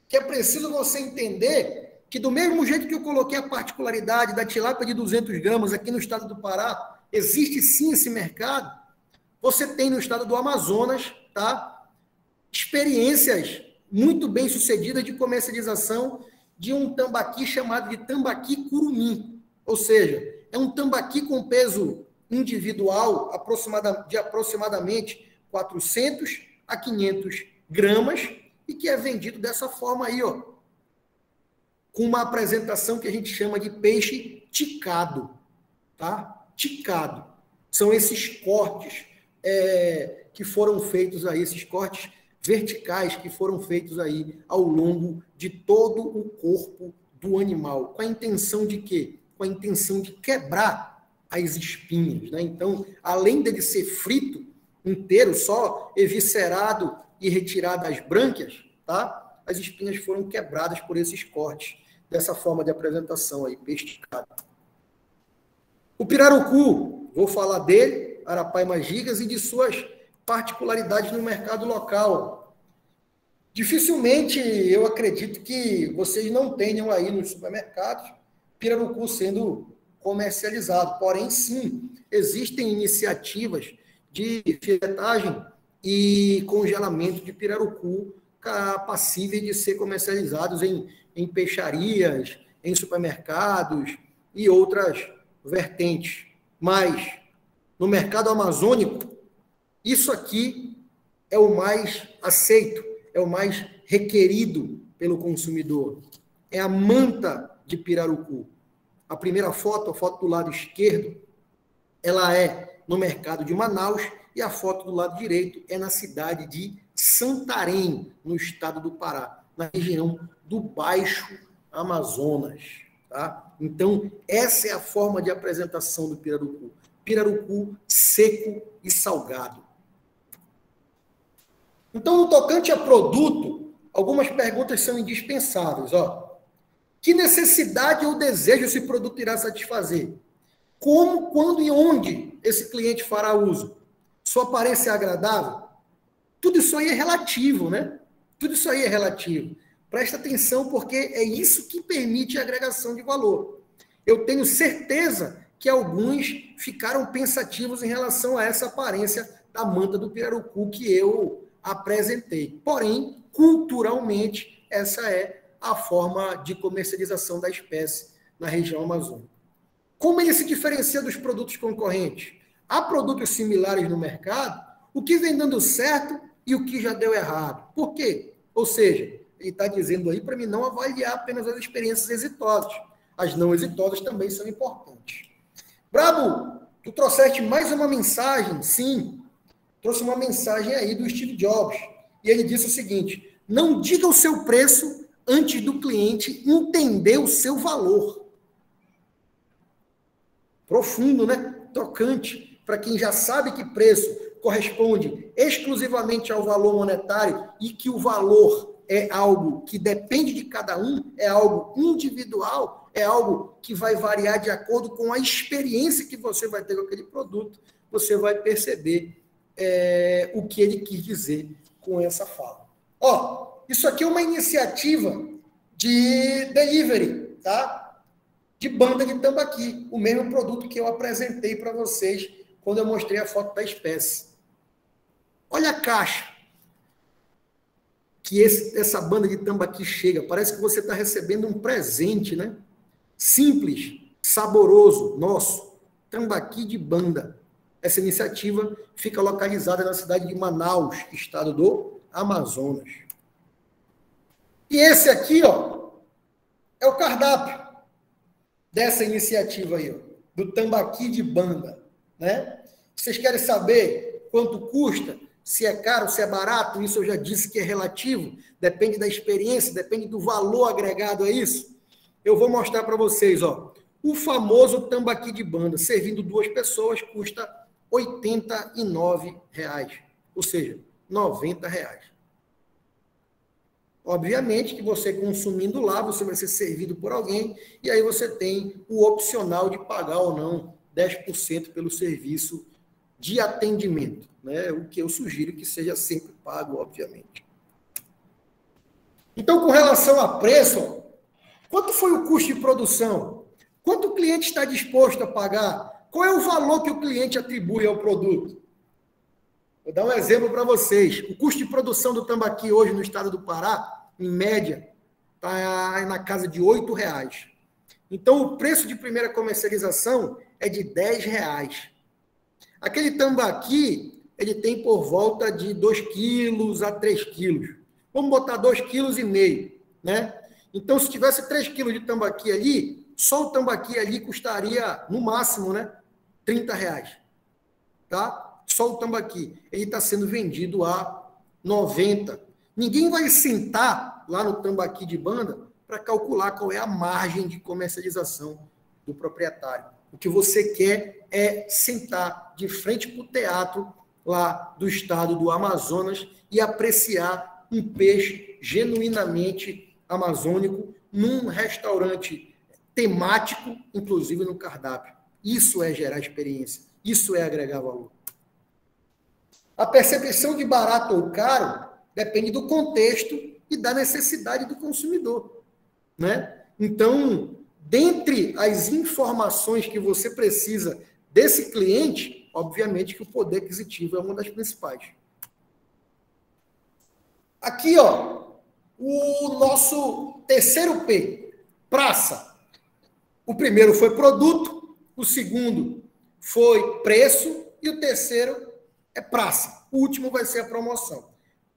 que é preciso você entender que, do mesmo jeito que eu coloquei a particularidade da tilápia de 200 gramas aqui no estado do Pará, existe sim esse mercado. Você tem no estado do Amazonas, tá, experiências muito bem sucedidas de comercialização de um tambaqui chamado de tambaqui curumim. Ou seja, é um tambaqui com peso individual de aproximadamente 400 a 500 gramas e que é vendido dessa forma aí, ó, com uma apresentação que a gente chama de peixe ticado, tá? Ticado. São esses cortes que foram feitos aí, esses cortes verticais que foram feitos aí ao longo de todo o corpo do animal. Com a intenção de quê? Com a intenção de quebrar as espinhas, né? Então, além dele ser frito inteiro, só eviscerado e retirado as brânquias, tá? As espinhas foram quebradas por esses cortes, dessa forma de apresentação aí, pesticado. O pirarucu, vou falar dele, Arapaima gigas, e de suas particularidades no mercado local. Dificilmente eu acredito que vocês não tenham aí nos supermercados pirarucu sendo comercializado. Porém, sim, existem iniciativas de filetagem e congelamento de pirarucu passíveis de ser comercializados em peixarias, em supermercados e outras vertentes. Mas, no mercado amazônico, isso aqui é o mais aceito, é o mais requerido pelo consumidor. É a manta de pirarucu. A primeira foto, a foto do lado esquerdo, ela é no mercado de Manaus, e a foto do lado direito é na cidade de Santarém, no estado do Pará, na região do Baixo Amazonas. Tá? Então, essa é a forma de apresentação do pirarucu. Pirarucu seco e salgado. Então, no tocante a produto, algumas perguntas são indispensáveis. Ó. Que necessidade ou desejo esse produto irá satisfazer? Como, quando e onde esse cliente fará uso? Sua aparência é agradável? Tudo isso aí é relativo, né? Tudo isso aí é relativo. Presta atenção, porque é isso que permite a agregação de valor. Eu tenho certeza que alguns ficaram pensativos em relação a essa aparência da manta do pirarucu que eu apresentei. Porém, culturalmente, essa é a forma de comercialização da espécie na região amazônica. Como ele se diferencia dos produtos concorrentes? Há produtos similares no mercado, o que vem dando certo e o que já deu errado. Por quê? Ou seja, ele está dizendo aí para mim não avaliar apenas as experiências exitosas. As não exitosas também são importantes. Brabo, tu trouxeste mais uma mensagem? Sim, trouxe uma mensagem aí do Steve Jobs. E ele disse o seguinte: não diga o seu preço antes do cliente entender o seu valor. Profundo, né? Tocante. Para quem já sabe que preço corresponde exclusivamente ao valor monetário e que o valor é algo que depende de cada um, é algo individual, é algo que vai variar de acordo com a experiência que você vai ter com aquele produto, você vai perceber o que ele quis dizer com essa fala. Ó, isso aqui é uma iniciativa de delivery, tá? De banda de tambaqui, o mesmo produto que eu apresentei para vocês quando eu mostrei a foto da espécie. Olha a caixa que essa banda de tambaqui chega. Parece que você está recebendo um presente, né? Simples, saboroso, nosso. Tambaqui de banda. Essa iniciativa fica localizada na cidade de Manaus, estado do Amazonas. E esse aqui, ó, é o cardápio dessa iniciativa aí, ó, do tambaqui de banda, né? Vocês querem saber quanto custa? Se é caro, se é barato? Isso eu já disse que é relativo, depende da experiência, depende do valor agregado a isso. Eu vou mostrar para vocês, ó, o famoso tambaqui de banda, servindo 2 pessoas, custa R$ 89, ou seja, R$ 90. Obviamente que você consumindo lá, você vai ser servido por alguém, e aí você tem o opcional de pagar ou não 10% pelo serviço de atendimento, né? O que eu sugiro que seja sempre pago, obviamente. Então, com relação a preço, quanto foi o custo de produção? Quanto o cliente está disposto a pagar? Qual é o valor que o cliente atribui ao produto? Vou dar um exemplo para vocês. O custo de produção do tambaqui hoje no estado do Pará, em média, está na casa de R$ 8,00. Então, o preço de primeira comercialização é de R$ 10,00. Aquele tambaqui, ele tem por volta de 2 quilos a 3 quilos. Vamos botar 2,5 quilos, né? Então, se tivesse 3 quilos de tambaqui ali, só o tambaqui ali custaria, no máximo, né, R$ 30,00. Tá? Só o tambaqui. Ele está sendo vendido a 90. Ninguém vai sentar lá no tambaqui de banda para calcular qual é a margem de comercialização do proprietário. O que você quer é sentar de frente para o teatro lá do estado do Amazonas e apreciar um peixe genuinamente amazônico num restaurante temático, inclusive no cardápio. Isso é gerar experiência. Isso é agregar valor. A percepção de barato ou caro depende do contexto e da necessidade do consumidor, né? Então, dentre as informações que você precisa desse cliente, obviamente que o poder aquisitivo é uma das principais. Aqui, ó, o nosso terceiro P, praça. O primeiro foi produto, o segundo foi preço e o terceiro é praça. O último vai ser a promoção.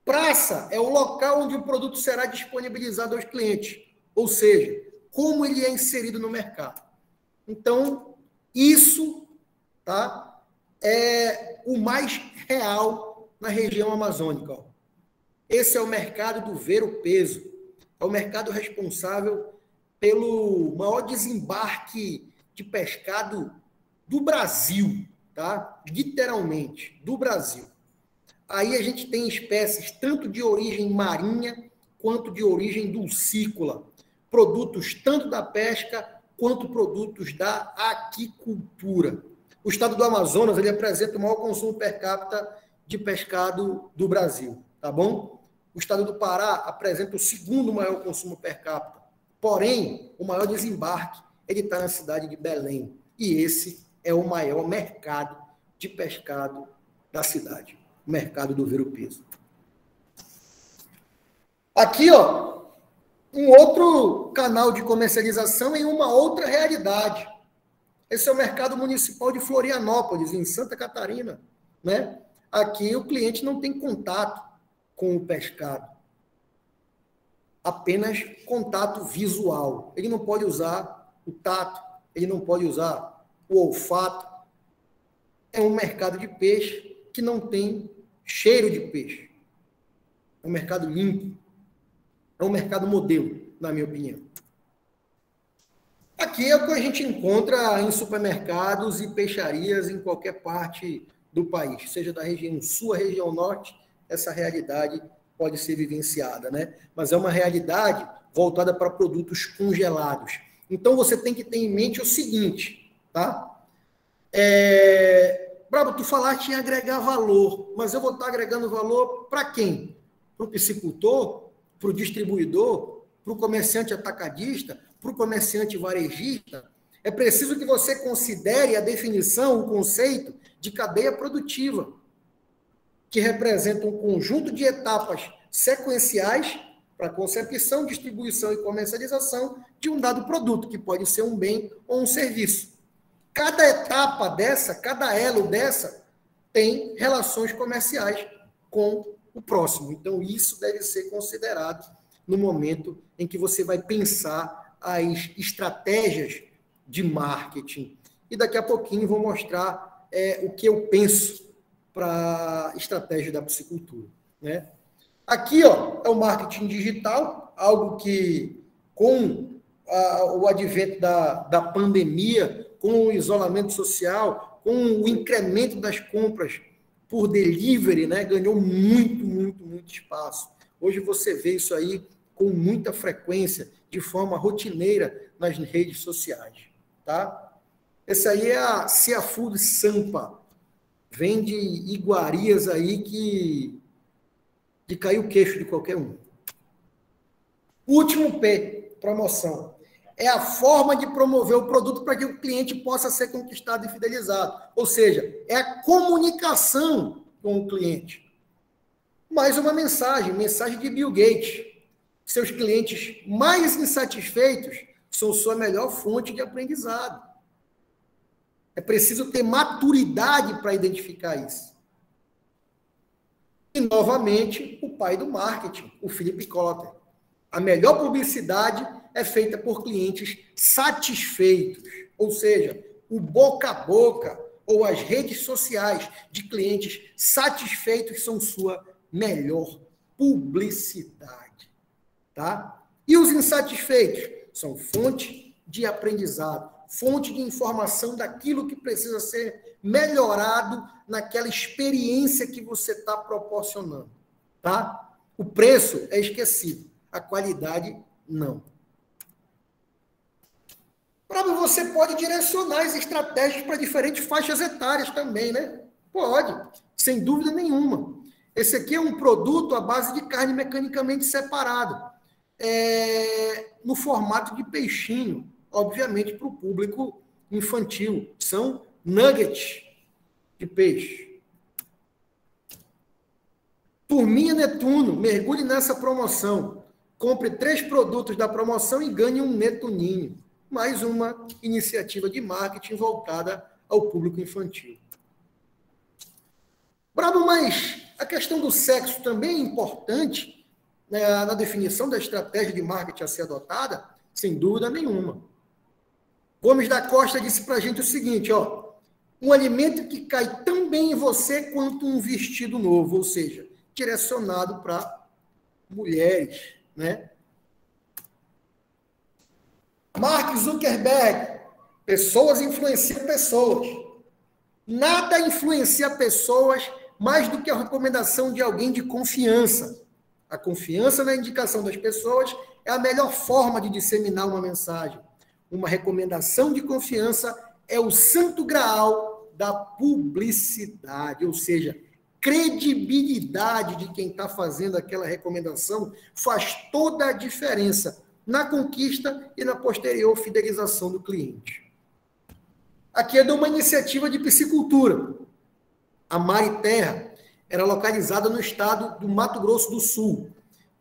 Praça é o local onde o produto será disponibilizado aos clientes, ou seja, como ele é inserido no mercado. Então, isso, tá, é o mais real na região amazônica. Ó. Esse é o mercado do ver-o-peso. É o mercado responsável pelo maior desembarque de pescado do Brasil, tá? Literalmente, do Brasil. Aí a gente tem espécies tanto de origem marinha quanto de origem dulcícola, produtos tanto da pesca quanto produtos da aquicultura. O estado do Amazonas, ele apresenta o maior consumo per capita de pescado do Brasil, tá bom? O estado do Pará apresenta o segundo maior consumo per capita. Porém, o maior desembarque, ele está na cidade de Belém. E esse é o maior mercado de pescado da cidade. O mercado do ver-o-peso. Aqui, ó, um outro canal de comercialização em uma outra realidade. Esse é o mercado municipal de Florianópolis, em Santa Catarina, né? Aqui o cliente não tem contato com o pescado, apenas contato visual. Ele não pode usar o tato, ele não pode usar o olfato. É um mercado de peixe que não tem cheiro de peixe. É um mercado limpo. É um mercado modelo, na minha opinião. Aqui é o que a gente encontra em supermercados e peixarias em qualquer parte do país, seja da região sul, região norte, essa realidade pode ser vivenciada, né? Mas é uma realidade voltada para produtos congelados. Então, você tem que ter em mente o seguinte, tá? Brabo, tu falaste em agregar valor, mas eu vou estar agregando valor para quem? Para o piscicultor, para o distribuidor, para o comerciante atacadista, para o comerciante varejista. É preciso que você considere a definição, o conceito de cadeia produtiva, que representa um conjunto de etapas sequenciais para concepção, distribuição e comercialização de um dado produto, que pode ser um bem ou um serviço. Cada etapa dessa, cada elo dessa, tem relações comerciais com o próximo. Então, isso deve ser considerado no momento em que você vai pensar as estratégias de marketing. E daqui a pouquinho vou mostrar o que eu penso para a estratégia da piscicultura, né? Aqui, ó, é o marketing digital, algo que, com o advento da pandemia, com o isolamento social, com o incremento das compras por delivery, né, ganhou muito espaço. Hoje você vê isso aí com muita frequência, de forma rotineira nas redes sociais, tá? Esse aí é a Seafood Sampa. Vende iguarias aí que cai o queixo de qualquer um. Último P, promoção. É a forma de promover o produto para que o cliente possa ser conquistado e fidelizado. Ou seja, é a comunicação com o cliente. Mais uma mensagem de Bill Gates. Seus clientes mais insatisfeitos são sua melhor fonte de aprendizado. É preciso ter maturidade para identificar isso. E, novamente, o pai do marketing, o Philip Kotler. A melhor publicidade é feita por clientes satisfeitos. Ou seja, o boca a boca ou as redes sociais de clientes satisfeitos são sua melhor publicidade. Tá? E os insatisfeitos são fonte de aprendizado, fonte de informação daquilo que precisa ser melhorado naquela experiência que você está proporcionando. Tá? O preço é esquecido, a qualidade não. Você pode direcionar as estratégias para diferentes faixas etárias também, né? Pode, sem dúvida nenhuma. Esse aqui é um produto à base de carne mecanicamente separado, no formato de peixinho, obviamente para o público infantil. São nuggets de peixe. Turminha Netuno, mergulhe nessa promoção. Compre 3 produtos da promoção e ganhe um Netuninho. Mais uma iniciativa de marketing voltada ao público infantil. Brabo, mas a questão do sexo também é importante, né, na definição da estratégia de marketing a ser adotada? Sem dúvida nenhuma. Gomes da Costa disse para a gente o seguinte, ó, Um alimento que cai tão bem em você quanto um vestido novo, ou seja, direcionado para mulheres, né? Mark Zuckerberg, pessoas influenciam pessoas. Nada influencia pessoas mais do que a recomendação de alguém de confiança. A confiança na indicação das pessoas é a melhor forma de disseminar uma mensagem. Uma recomendação de confiança é o santo graal da publicidade, ou seja, credibilidade de quem está fazendo aquela recomendação faz toda a diferença na conquista e na posterior fidelização do cliente. Aqui é de uma iniciativa de piscicultura. A Mar e Terra era localizada no estado do Mato Grosso do Sul.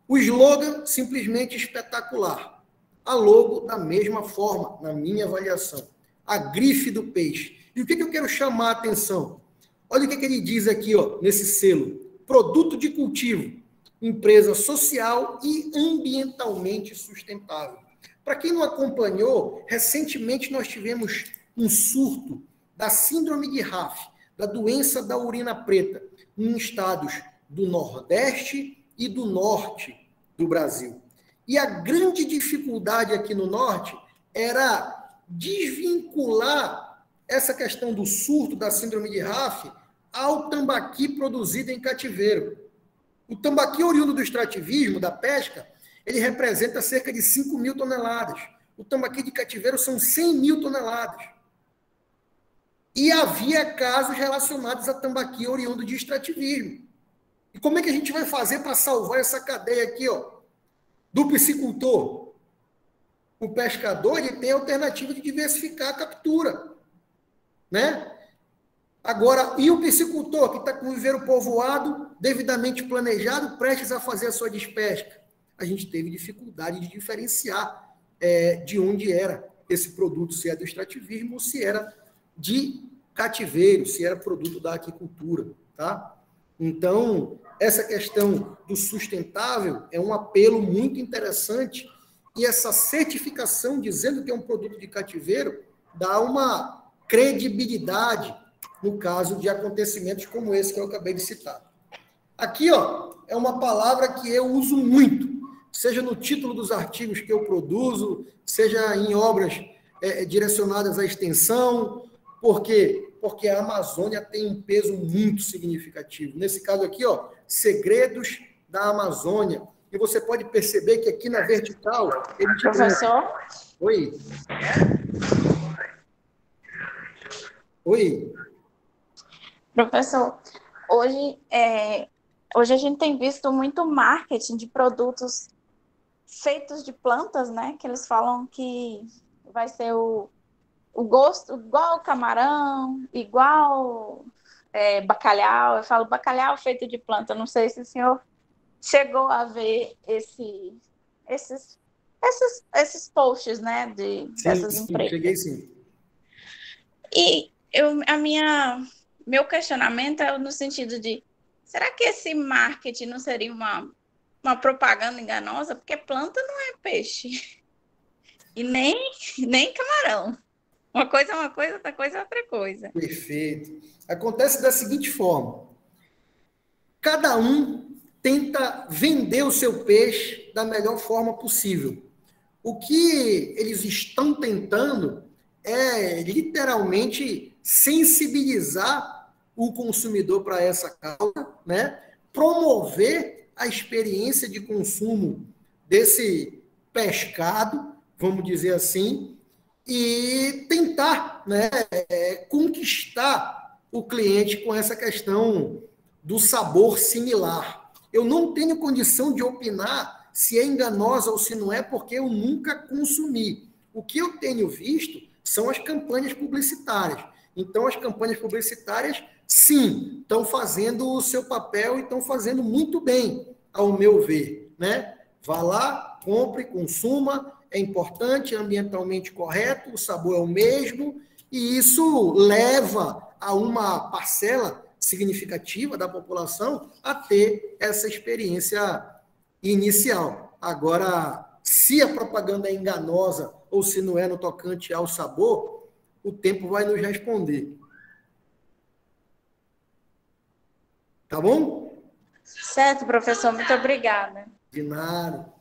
O slogan, simplesmente espetacular. A logo, da mesma forma, na minha avaliação. A grife do peixe. E o que eu quero chamar a atenção? Olha o que ele diz aqui, ó, nesse selo. Produto de cultivo. Empresa social e ambientalmente sustentável. Para quem não acompanhou, recentemente nós tivemos um surto da síndrome de RAF, da doença da urina preta, em estados do Nordeste e do Norte do Brasil. E a grande dificuldade aqui no Norte era desvincular essa questão do surto da síndrome de RAF ao tambaqui produzido em cativeiro. O tambaqui oriundo do extrativismo, da pesca, ele representa cerca de 5 mil toneladas. O tambaqui de cativeiro são 100 mil toneladas. E havia casos relacionados a tambaqui oriundo de extrativismo. E como é que a gente vai fazer para salvar essa cadeia aqui, ó, do piscicultor? O pescador, ele tem a alternativa de diversificar a captura, né? Agora, e o piscicultor que está com o viveiro povoado, devidamente planejado, prestes a fazer a sua despesca? A gente teve dificuldade de diferenciar de onde era esse produto, se é do extrativismo ou se era de cativeiro, se era produto da aquicultura, tá? Então, essa questão do sustentável é um apelo muito interessante e essa certificação dizendo que é um produto de cativeiro dá uma credibilidade no caso de acontecimentos como esse que eu acabei de citar. Aqui, ó, é uma palavra que eu uso muito, seja no título dos artigos que eu produzo, seja em obras direcionadas à extensão. Por quê? Porque a Amazônia tem um peso muito significativo. Nesse caso aqui, ó, segredos da Amazônia. E você pode perceber que aqui na vertical... Professor? Oi. Oi. Professor, hoje a gente tem visto muito marketing de produtos feitos de plantas, né? Que eles falam que vai ser o gosto igual camarão, igual bacalhau. Eu falo bacalhau feito de planta. Não sei se o senhor chegou a ver esses posts, né? Dessas empresas. Cheguei sim. E meu questionamento é no sentido de, será que esse marketing não seria uma propaganda enganosa? Porque planta não é peixe. E nem camarão. Uma coisa é uma coisa, outra coisa é outra coisa. Perfeito. Acontece da seguinte forma. Cada um tenta vender o seu peixe da melhor forma possível. O que eles estão tentando é literalmente sensibilizar o consumidor para essa causa, né? Promover a experiência de consumo desse pescado, vamos dizer assim, e tentar, né, conquistar o cliente com essa questão do sabor similar. Eu não tenho condição de opinar se é enganosa ou se não é, porque eu nunca consumi. O que eu tenho visto são as campanhas publicitárias. Então, as campanhas publicitárias, sim, estão fazendo o seu papel e estão fazendo muito bem, ao meu ver, né? Vá lá, compre, consuma, é importante, é ambientalmente correto, o sabor é o mesmo, e isso leva a uma parcela significativa da população a ter essa experiência inicial. Agora, se a propaganda é enganosa ou se não é no tocante ao sabor, o tempo vai nos responder. Tá bom? Certo, professor. Muito obrigada. De nada.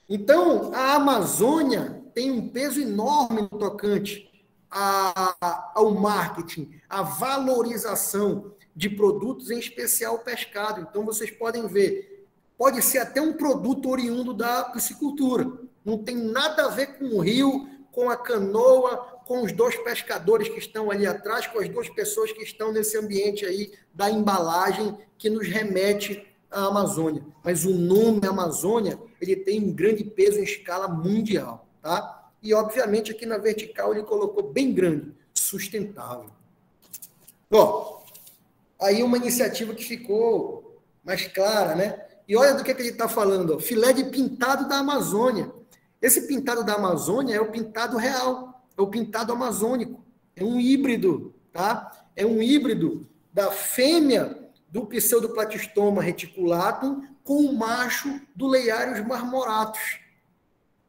Então, a Amazônia tem um peso enorme no tocante ao marketing, à valorização de produtos, em especial o pescado. Então, vocês podem ver, pode ser até um produto oriundo da piscicultura. Não tem nada a ver com o rio, com a canoa, com os 2 pescadores que estão ali atrás, com as 2 pessoas que estão nesse ambiente aí da embalagem que nos remete à Amazônia. Mas o nome Amazônia, ele tem um grande peso em escala mundial, tá? E, obviamente, aqui na vertical ele colocou bem grande, sustentável. Ó, aí uma iniciativa que ficou mais clara, né? E olha do que ele está falando, ó, filé de pintado da Amazônia. Esse pintado da Amazônia é o pintado real, é o pintado amazônico, é um híbrido, tá? É um híbrido da fêmea do Pseudoplatystoma reticulatum com o macho do Leiarius marmoratus.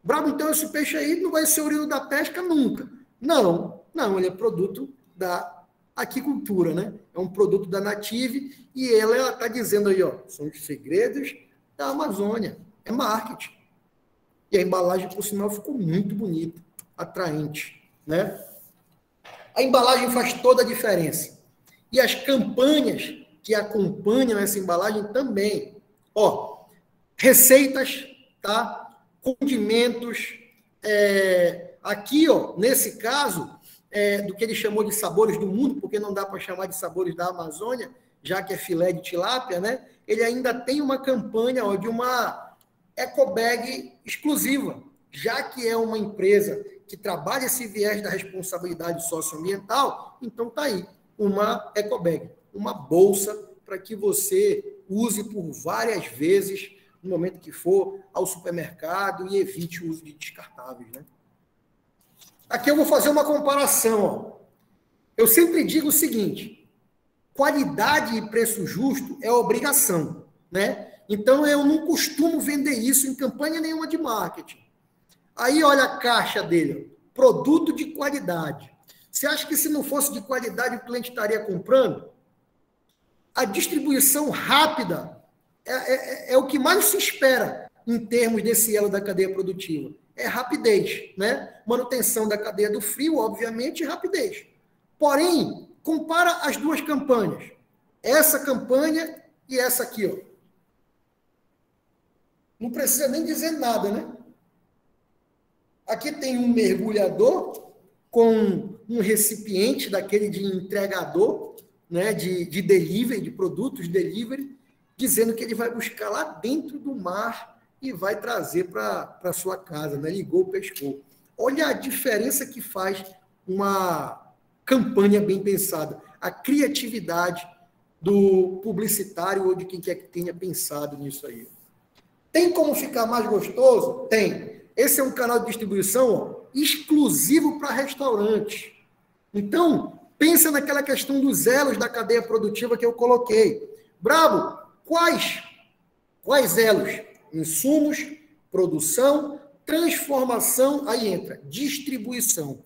Brabo, então esse peixe aí não vai ser oriundo da pesca nunca. Não, ele é produto da aquicultura, né? É um produto da Native e ela está dizendo aí, ó, são os segredos da Amazônia, é marketing. E a embalagem, por sinal, ficou muito bonita, atraente, né? A embalagem faz toda a diferença. E as campanhas que acompanham essa embalagem também. Ó, receitas, tá? Condimentos. Aqui, ó, nesse caso, do que ele chamou de sabores do mundo, porque não dá para chamar de sabores da Amazônia, já que é filé de tilápia, né? Ele ainda tem uma campanha, ó, de uma ecobag exclusiva, já que é uma empresa que trabalha esse viés da responsabilidade socioambiental, então tá aí, uma ecobag, uma bolsa para que você use por várias vezes no momento que for ao supermercado e evite o uso de descartáveis, né? Aqui eu vou fazer uma comparação, ó. Eu sempre digo o seguinte, qualidade e preço justo é obrigação, né? Então, eu não costumo vender isso em campanha nenhuma de marketing. Aí, olha a caixa dele. Produto de qualidade. Você acha que se não fosse de qualidade, o cliente estaria comprando? A distribuição rápida é o que mais se espera em termos desse elo da cadeia produtiva. É rapidez, né? Manutenção da cadeia do frio, obviamente, e rapidez. Porém, compara as 2 campanhas. Essa campanha e essa aqui, ó. Não precisa nem dizer nada, né? Aqui tem um mergulhador com um recipiente daquele de entregador, né, de delivery, de produtos delivery, dizendo que ele vai buscar lá dentro do mar e vai trazer para a sua casa, né? Ligou, pescou. Olha a diferença que faz uma campanha bem pensada. A criatividade do publicitário ou de quem quer que tenha pensado nisso aí. Tem como ficar mais gostoso? Tem. Esse é um canal de distribuição, ó, exclusivo para restaurantes. Então, pensa naquela questão dos elos da cadeia produtiva que eu coloquei. Brabo, quais elos? Insumos, produção, transformação, aí entra distribuição.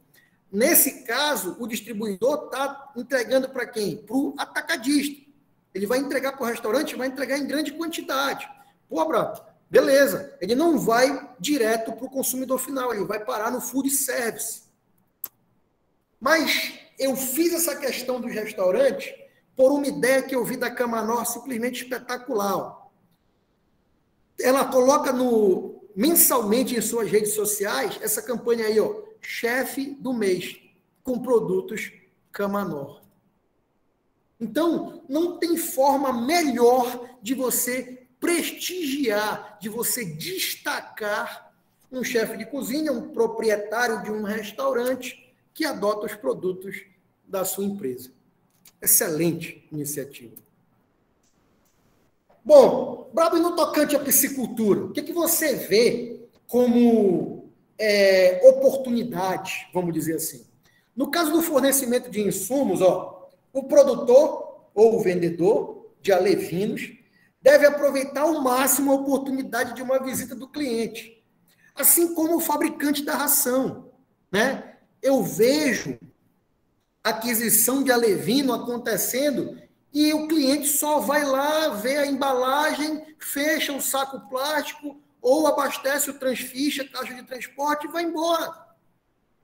Nesse caso, o distribuidor está entregando para quem? Para o atacadista. Ele vai entregar para o restaurante, vai entregar em grande quantidade. Pô, brabo, beleza. Ele não vai direto para o consumidor final, ele vai parar no food service. Mas eu fiz essa questão dos restaurantes por uma ideia que eu vi da Camanor simplesmente espetacular. Ela coloca mensalmente em suas redes sociais essa campanha aí, ó, chefe do mês, com produtos Camanor. Então, não tem forma melhor de você prestigiar, de você destacar um chefe de cozinha, um proprietário de um restaurante que adota os produtos da sua empresa. Excelente iniciativa. Bom, Brabo, e no tocante à piscicultura, o que você vê como oportunidade, vamos dizer assim? No caso do fornecimento de insumos, ó, o produtor ou o vendedor de alevinos deve aproveitar ao máximo a oportunidade de uma visita do cliente, assim como o fabricante da ração, né? Eu vejo aquisição de alevino acontecendo e o cliente só vai lá, vê a embalagem, fecha o saco plástico ou abastece o transfiche, a caixa de transporte e vai embora.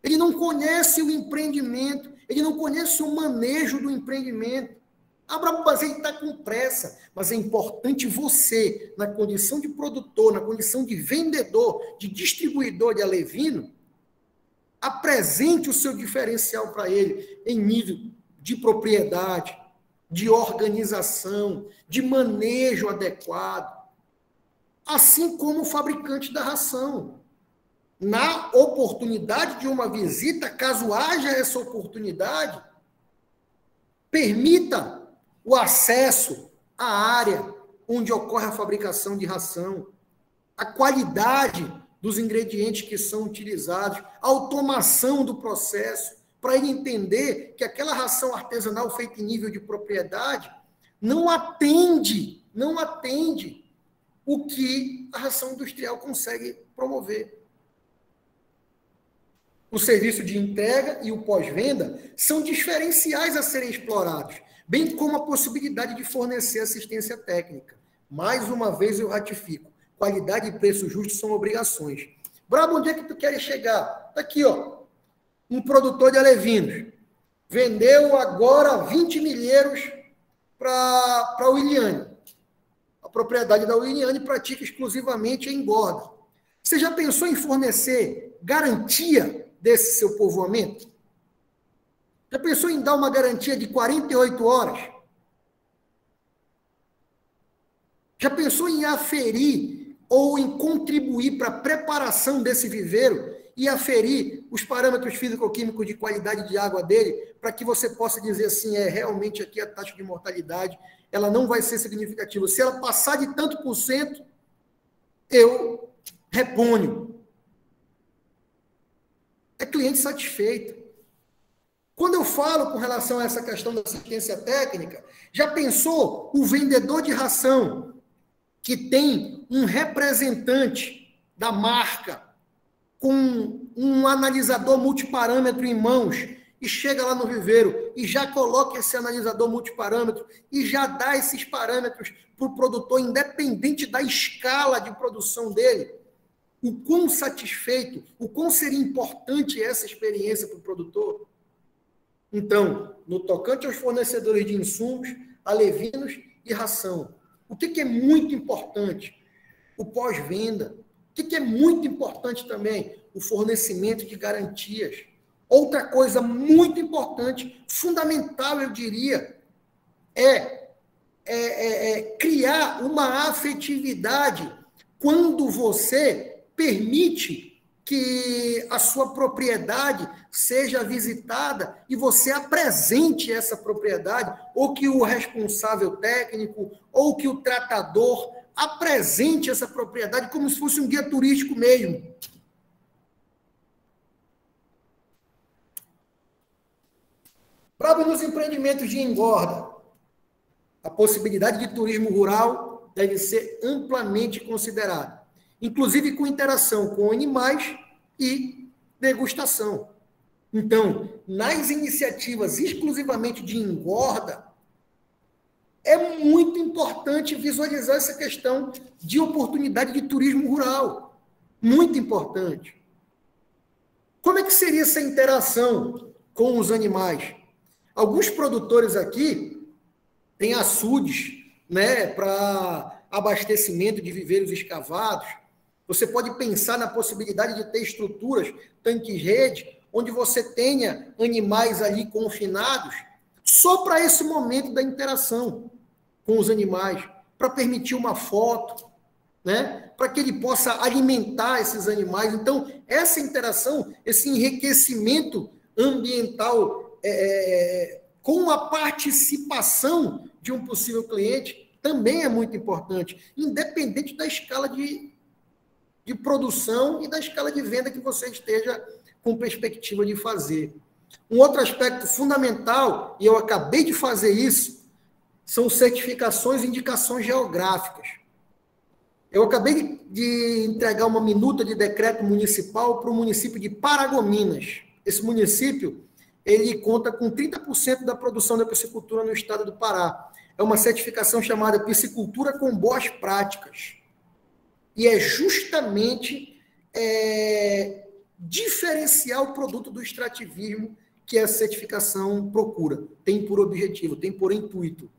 Ele não conhece o empreendimento, ele não conhece o manejo do empreendimento. Mas ele está com pressa, mas é importante você, na condição de produtor, na condição de vendedor, de distribuidor de alevino, apresente o seu diferencial para ele em nível de propriedade, de organização, de manejo adequado, assim como o fabricante da ração. Na oportunidade de uma visita, caso haja essa oportunidade, permita o acesso à área onde ocorre a fabricação de ração, a qualidade dos ingredientes que são utilizados, a automação do processo, para ele entender que aquela ração artesanal feita em nível de propriedade não atende o que a ração industrial consegue promover. O serviço de entrega e o pós-venda são diferenciais a serem explorados, bem como a possibilidade de fornecer assistência técnica. Mais uma vez eu ratifico, qualidade e preço justo são obrigações. Brabo, onde é que tu queres chegar? Está aqui, ó, um produtor de alevinos. Vendeu agora 20 milheiros para a Williane. A propriedade da Williane pratica exclusivamente a engorda. Você já pensou em fornecer garantia desse seu povoamento? Já pensou em dar uma garantia de 48 horas? Já pensou em aferir ou em contribuir para a preparação desse viveiro e aferir os parâmetros físico-químicos de qualidade de água dele, para que você possa dizer assim, realmente aqui a taxa de mortalidade, ela não vai ser significativa. Se ela passar de tanto por cento, eu reponho. É cliente satisfeito. Quando eu falo com relação a essa questão da assistência técnica, já pensou o vendedor de ração que tem um representante da marca com um analisador multiparâmetro em mãos e chega lá no viveiro e já coloca esse analisador multiparâmetro e já dá esses parâmetros para o produtor, independente da escala de produção dele? O quão satisfeito, o quão seria importante essa experiência para o produtor? Então, no tocante aos fornecedores de insumos, alevinos e ração, o que é muito importante? O pós-venda. O que é muito importante também? O fornecimento de garantias. Outra coisa muito importante, fundamental, eu diria, é criar uma afetividade quando você permite que a sua propriedade seja visitada e você apresente essa propriedade, ou que o responsável técnico, ou que o tratador apresente essa propriedade como se fosse um guia turístico mesmo. Para nos empreendimentos de engorda, a possibilidade de turismo rural deve ser amplamente considerada, inclusive com interação com animais e degustação. Então, nas iniciativas exclusivamente de engorda, é muito importante visualizar essa questão de oportunidade de turismo rural. Muito importante. Como é que seria essa interação com os animais? Alguns produtores aqui têm açudes, né, para abastecimento de viveiros escavados. Você pode pensar na possibilidade de ter estruturas, tanques-rede, onde você tenha animais ali confinados, só para esse momento da interação com os animais, para permitir uma foto, né? Para que ele possa alimentar esses animais. Então, essa interação, esse enriquecimento ambiental com a participação de um possível cliente também é muito importante, independente da escala de produção e da escala de venda que você esteja com perspectiva de fazer. Um outro aspecto fundamental, e eu acabei de fazer isso, são certificações e indicações geográficas. Eu acabei de entregar uma minuta de decreto municipal para o município de Paragominas. Esse município, ele conta com 30% da produção da piscicultura no estado do Pará. é uma certificação chamada Piscicultura com Boas Práticas. E é justamente diferenciar o produto do extrativismo que essa certificação procura, tem por objetivo, tem por intuito.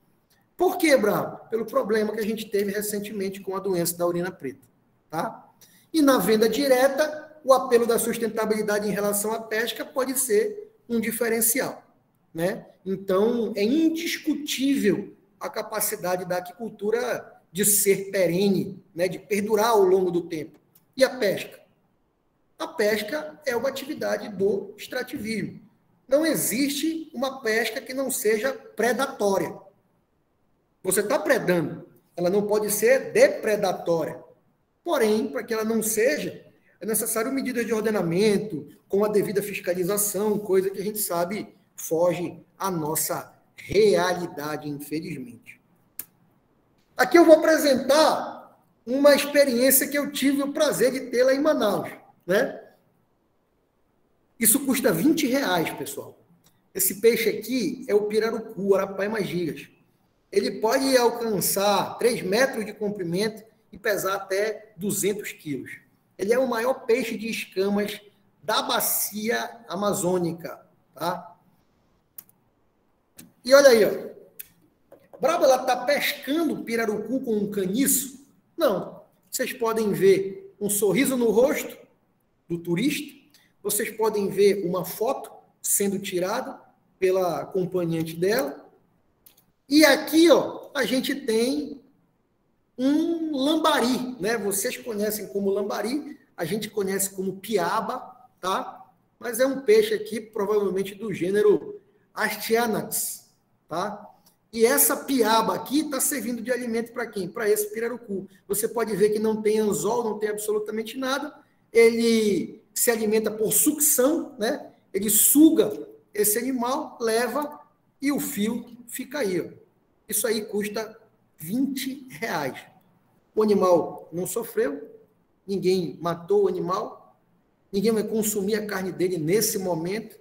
Por quê, Bravo? Pelo problema que a gente teve recentemente com a doença da urina preta. Tá? E na venda direta, o apelo da sustentabilidade em relação à pesca pode ser um diferencial. Né? Então, é indiscutível a capacidade da aquicultura de ser perene, né? De perdurar ao longo do tempo. E a pesca? A pesca é uma atividade do extrativismo. Não existe uma pesca que não seja predatória. Você está predando, ela não pode ser depredatória. Porém, para que ela não seja, é necessário medidas de ordenamento, com a devida fiscalização, coisa que a gente sabe foge à nossa realidade, infelizmente. Aqui eu vou apresentar uma experiência que eu tive o prazer de ter lá em Manaus, né? Isso custa R$20, pessoal. Esse peixe aqui é o pirarucu, arapaima gigas. Ele pode alcançar 3 metros de comprimento e pesar até 200 quilos. Ele é o maior peixe de escamas da bacia amazônica, tá? E olha aí, ó. Braba, ela está pescando pirarucu com um caniço? Não. Vocês podem ver um sorriso no rosto do turista. Vocês podem ver uma foto sendo tirada pela acompanhante dela. E aqui, ó, a gente tem um lambari, né? Vocês conhecem como lambari, a gente conhece como piaba, tá? Mas é um peixe aqui, provavelmente do gênero Astyanax, tá? E essa piaba aqui está servindo de alimento para quem? Para esse pirarucu. Você pode ver que não tem anzol, não tem absolutamente nada. Ele se alimenta por sucção, né? Ele suga esse animal, leva e o fio fica aí, ó. Isso aí custa R$20. O animal não sofreu, ninguém matou o animal, ninguém vai consumir a carne dele nesse momento,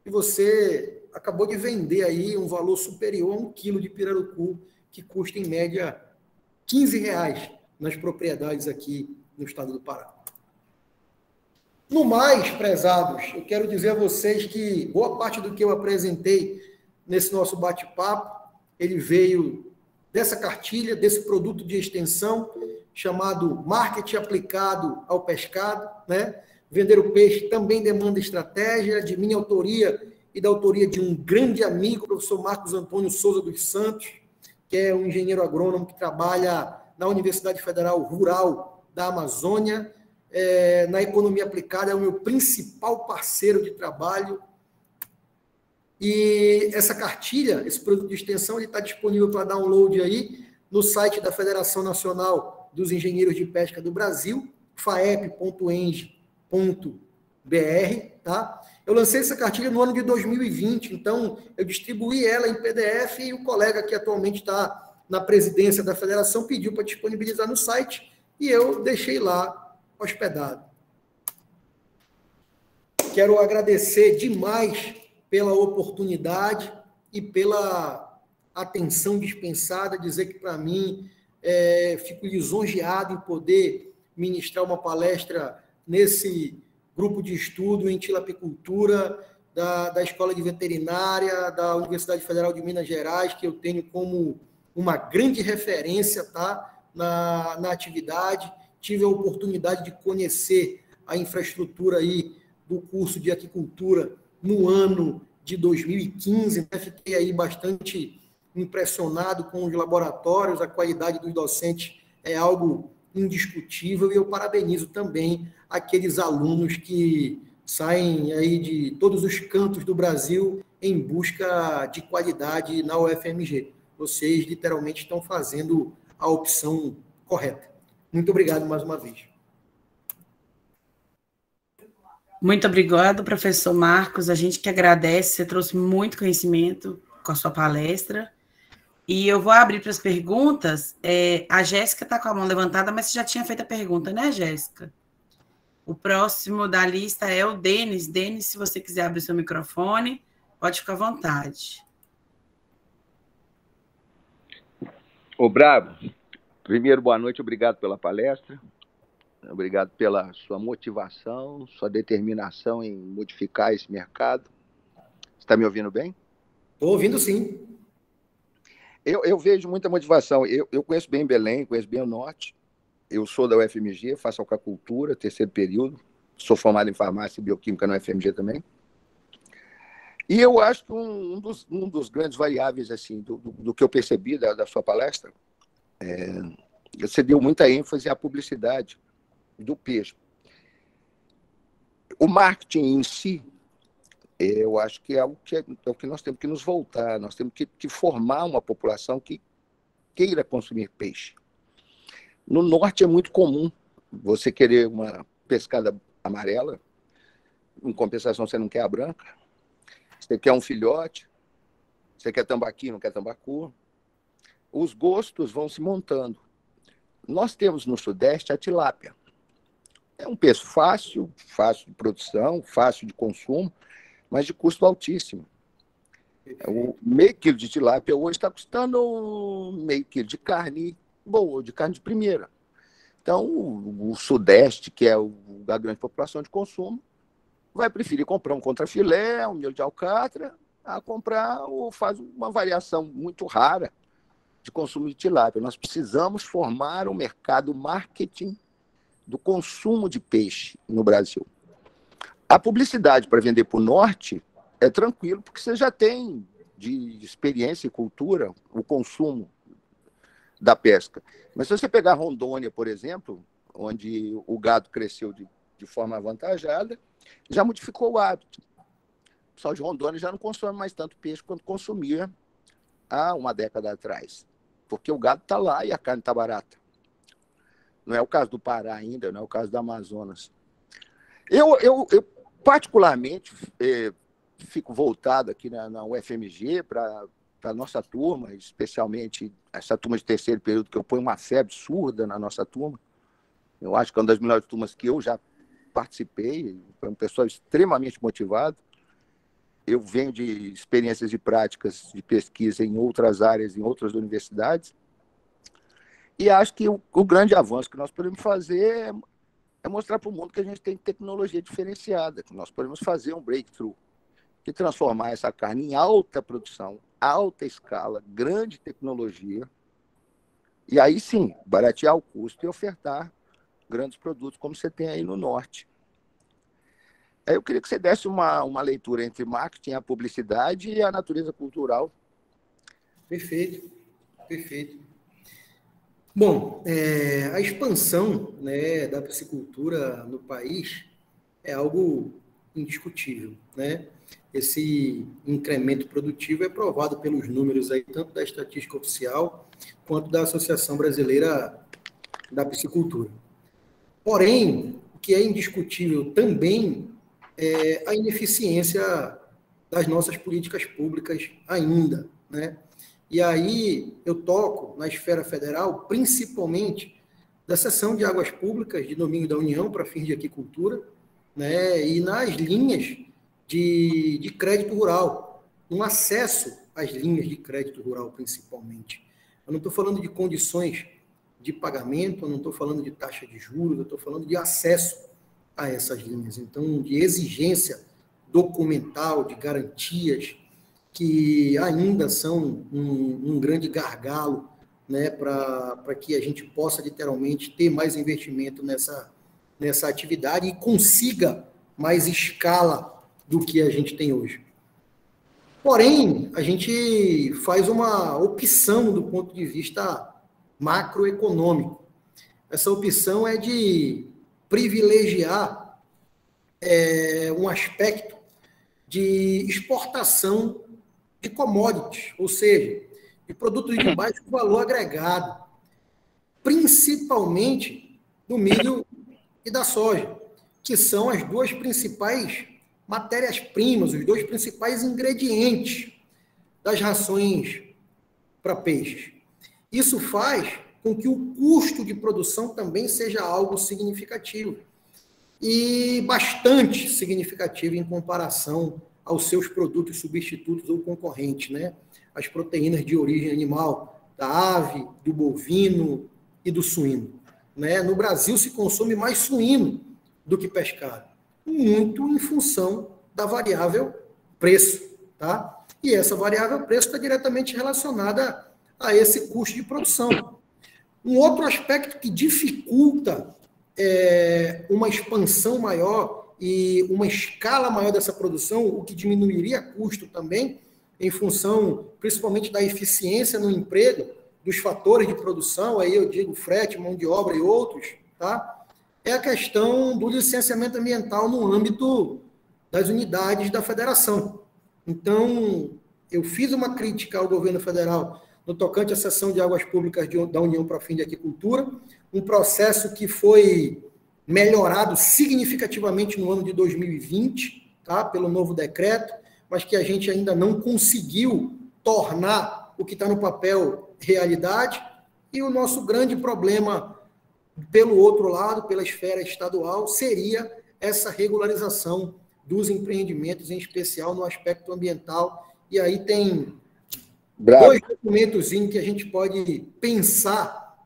e você acabou de vender aí um valor superior a 1 quilo de pirarucu, que custa, em média, R$15 nas propriedades aqui no estado do Pará. No mais, prezados, eu quero dizer a vocês que boa parte do que eu apresentei nesse nosso bate-papo, ele veio dessa cartilha, desse produto de extensão, chamado Marketing Aplicado ao Pescado, né? Vender o peixe também demanda estratégia, de minha autoria e da autoria de um grande amigo, o professor Marcos Antônio Souza dos Santos, que é um engenheiro agrônomo que trabalha na Universidade Federal Rural da Amazônia. Na economia aplicada, é o meu principal parceiro de trabalho. E essa cartilha, esse produto de extensão, ele está disponível para download aí no site da Federação Nacional dos Engenheiros de Pesca do Brasil, faep.eng.br, tá? Eu lancei essa cartilha no ano de 2020, então eu distribuí ela em PDF e o colega que atualmente está na presidência da federação pediu para disponibilizar no site e eu deixei lá hospedado. Quero agradecer demais pela oportunidade e pela atenção dispensada, dizer que, para mim, fico lisonjeado em poder ministrar uma palestra nesse grupo de estudo em tilapicultura da Escola de Veterinária da Universidade Federal de Minas Gerais, que eu tenho como uma grande referência, tá, na atividade. Tive a oportunidade de conhecer a infraestrutura aí do curso de aquicultura no ano de 2015, né? Fiquei aí bastante impressionado com os laboratórios, a qualidade dos docentes é algo indiscutível, e eu parabenizo também aqueles alunos que saem aí de todos os cantos do Brasil em busca de qualidade na UFMG. Vocês literalmente estão fazendo a opção correta. Muito obrigado mais uma vez. Muito obrigado, professor Marcos. A gente que agradece, você trouxe muito conhecimento com a sua palestra. E eu vou abrir para as perguntas. A Jéssica está com a mão levantada, mas você já tinha feito a pergunta, né, Jéssica? O próximo da lista é o Denis. Denis, se você quiser abrir seu microfone, pode ficar à vontade. Ô, Bravo, primeiro, boa noite, obrigado pela palestra, obrigado pela sua motivação, sua determinação em modificar esse mercado. Você está me ouvindo bem? Estou ouvindo, sim. Eu vejo muita motivação. Eu conheço bem Belém, conheço bem o Norte. Eu sou da UFMG, faço aquacultura, terceiro período. Sou formado em farmácia e bioquímica na UFMG também. E eu acho que um dos grandes variáveis assim, do que eu percebi da sua palestra, você deu muita ênfase à publicidade do peixe. O marketing em si, eu acho que é o que nós temos que nos voltar, nós temos que formar uma população que queira consumir peixe. No Norte é muito comum você querer uma pescada amarela, em compensação você não quer a branca, você quer um filhote, você quer tambaqui, não quer tambacu. Os gostos vão se montando. Nós temos no Sudeste a tilápia. É um peixe fácil de produção, fácil de consumo, mas de custo altíssimo. O meio quilo de tilápia hoje está custando meio quilo de carne boa, de carne de primeira. Então, o Sudeste, que é a grande população de consumo, vai preferir comprar um contrafilé, um miolo de alcatra, a comprar ou faz uma variação muito rara de consumo de tilápia. Nós precisamos formar um mercado marketing do consumo de peixe no Brasil. A publicidade para vender para o Norte é tranquilo, porque você já tem de experiência e cultura o consumo da pesca. Mas se você pegar Rondônia, por exemplo, onde o gado cresceu de forma avantajada, já modificou o hábito. O pessoal de Rondônia já não consome mais tanto peixe quanto consumia há uma década atrás, porque o gado está lá e a carne está barata. Não é o caso do Pará ainda, não é o caso do Amazonas. Eu particularmente, fico voltado aqui na UFMG para a nossa turma, especialmente essa turma de terceiro período, que eu ponho uma fé absurda na nossa turma. Eu acho que é uma das melhores turmas que eu já participei, foi um pessoal extremamente motivado. Eu venho de experiências e práticas de pesquisa em outras áreas, em outras universidades, e acho que o grande avanço que nós podemos fazer é mostrar para o mundo que a gente tem tecnologia diferenciada, que nós podemos fazer um breakthrough, de transformar essa carne em alta produção, alta escala, grande tecnologia, e aí sim, baratear o custo e ofertar grandes produtos, como você tem aí no Norte. Aí eu queria que você desse uma leitura entre marketing, a publicidade e a natureza cultural. Perfeito, perfeito. Bom, a expansão, né, da piscicultura no país é algo indiscutível, né? Esse incremento produtivo é provado pelos números aí, tanto da estatística oficial quanto da Associação Brasileira da Piscicultura. Porém, o que é indiscutível também é a ineficiência das nossas políticas públicas ainda, né? E aí eu toco na esfera federal, principalmente da cessão de águas públicas de domínio da União para fins de aquicultura, né? E nas linhas de crédito rural, no acesso às linhas de crédito rural, principalmente. Eu não estou falando de condições de pagamento, eu não estou falando de taxa de juros, eu estou falando de acesso a essas linhas. Então, de exigência documental, de garantias, que ainda são um grande gargalo, né, para que a gente possa literalmente ter mais investimento nessa atividade e consiga mais escala do que a gente tem hoje. Porém, a gente faz uma opção do ponto de vista macroeconômico. Essa opção é de privilegiar um aspecto de exportação de commodities, ou seja, de produtos de baixo valor agregado, principalmente do milho e da soja, que são as duas principais matérias-primas, os dois principais ingredientes das rações para peixes. Isso faz com que o custo de produção também seja algo significativo e bastante significativo em comparação aos seus produtos substitutos ou concorrentes, né? As proteínas de origem animal, da ave, do bovino e do suíno. Né? No Brasil se consome mais suíno do que pescado, muito em função da variável preço. Tá? E essa variável preço está diretamente relacionada a esse custo de produção. Um outro aspecto que dificulta uma expansão maior e uma escala maior dessa produção, o que diminuiria custo também, em função principalmente da eficiência no emprego, dos fatores de produção, aí eu digo frete, mão de obra e outros, tá? É a questão do licenciamento ambiental no âmbito das unidades da federação. Então, eu fiz uma crítica ao governo federal no tocante à cessão de águas públicas da União para fim de Aquicultura, um processo que foi melhorado significativamente no ano de 2020, tá? Pelo novo decreto, mas que a gente ainda não conseguiu tornar o que está no papel realidade. E o nosso grande problema, pelo outro lado, pela esfera estadual, seria essa regularização dos empreendimentos, em especial no aspecto ambiental. E aí tem dois documentos em que a gente pode pensar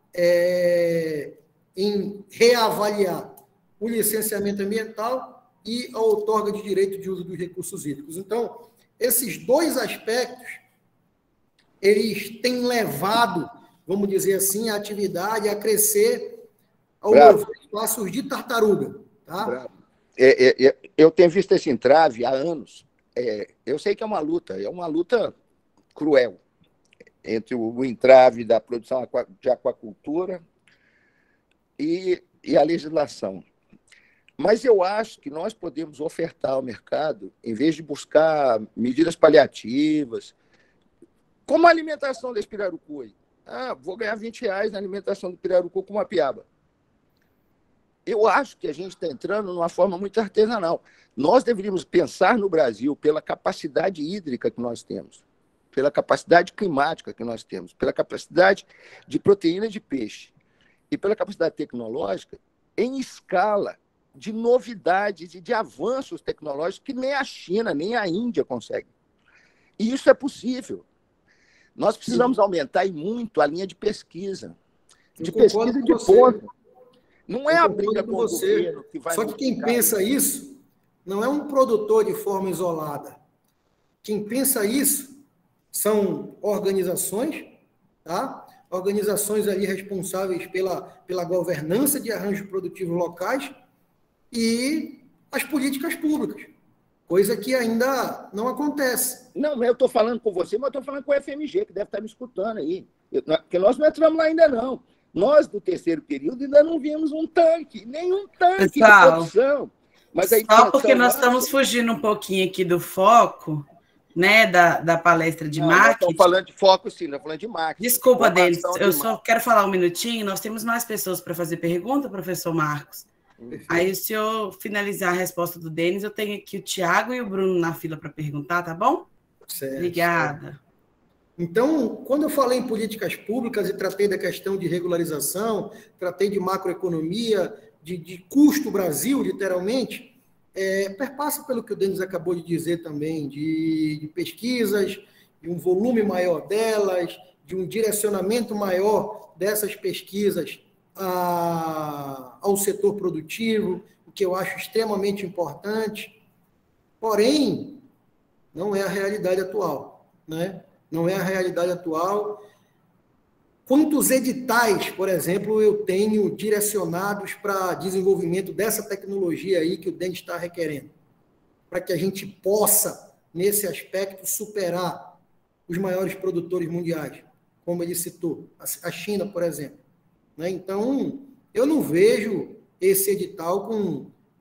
em reavaliar o licenciamento ambiental e a outorga de direito de uso dos recursos hídricos. Então, esses dois aspectos, eles têm levado, vamos dizer assim, a atividade a crescer ao passos de tartaruga. Tá? Eu tenho visto esse entrave há anos. Eu sei que é uma luta cruel entre o entrave da produção de aquacultura e a legislação. Mas eu acho que nós podemos ofertar ao mercado, em vez de buscar medidas paliativas, como a alimentação desse pirarucu aí. Vou ganhar R$20 na alimentação do pirarucu com uma piaba. Eu acho que a gente está entrando numa forma muito artesanal. Nós deveríamos pensar no Brasil pela capacidade hídrica que nós temos, pela capacidade climática que nós temos, pela capacidade de proteína de peixe e pela capacidade tecnológica em escala de novidades e de avanços tecnológicos que nem a China, nem a Índia conseguem. E isso é possível. Nós precisamos aumentar e muito a linha de pesquisa. De pesquisa e de ponta. Não é a briga com o governo que vai... Só que quem pensa isso não é um produtor de forma isolada. Quem pensa isso são organizações, tá? Organizações ali responsáveis pela governança de arranjos produtivos locais e as políticas públicas, coisa que ainda não acontece. Não, eu estou falando com você, mas estou falando com o FMG, que deve estar me escutando aí. Porque nós não entramos lá ainda, não. Nós, do terceiro período, ainda não vimos um tanque, nenhum tanque de produção. Mas aí, só porque nós estamos fugindo um pouquinho aqui do foco, né, da palestra de marketing. Nós estamos falando de foco, sim, nós estamos falando de marketing. Desculpa, Denis, eu só quero falar um minutinho. Nós temos mais pessoas para fazer pergunta, professor Marcos. Aí, se eu finalizar a resposta do Denis, eu tenho aqui o Tiago e o Bruno na fila para perguntar, tá bom? Certo. Obrigada. Então, quando eu falei em políticas públicas e tratei da questão de regularização, tratei de macroeconomia, de custo Brasil, literalmente, perpassa pelo que o Denis acabou de dizer também, de pesquisas, de um volume maior delas, de um direcionamento maior dessas pesquisas ao setor produtivo, o que eu acho extremamente importante. Porém, não é a realidade atual, né? Não é a realidade atual. Quantos editais, por exemplo, eu tenho direcionados para desenvolvimento dessa tecnologia aí que o Denis está requerendo? Para que a gente possa, nesse aspecto, superar os maiores produtores mundiais, como ele citou, a China, por exemplo. Né? Então, eu não vejo esse edital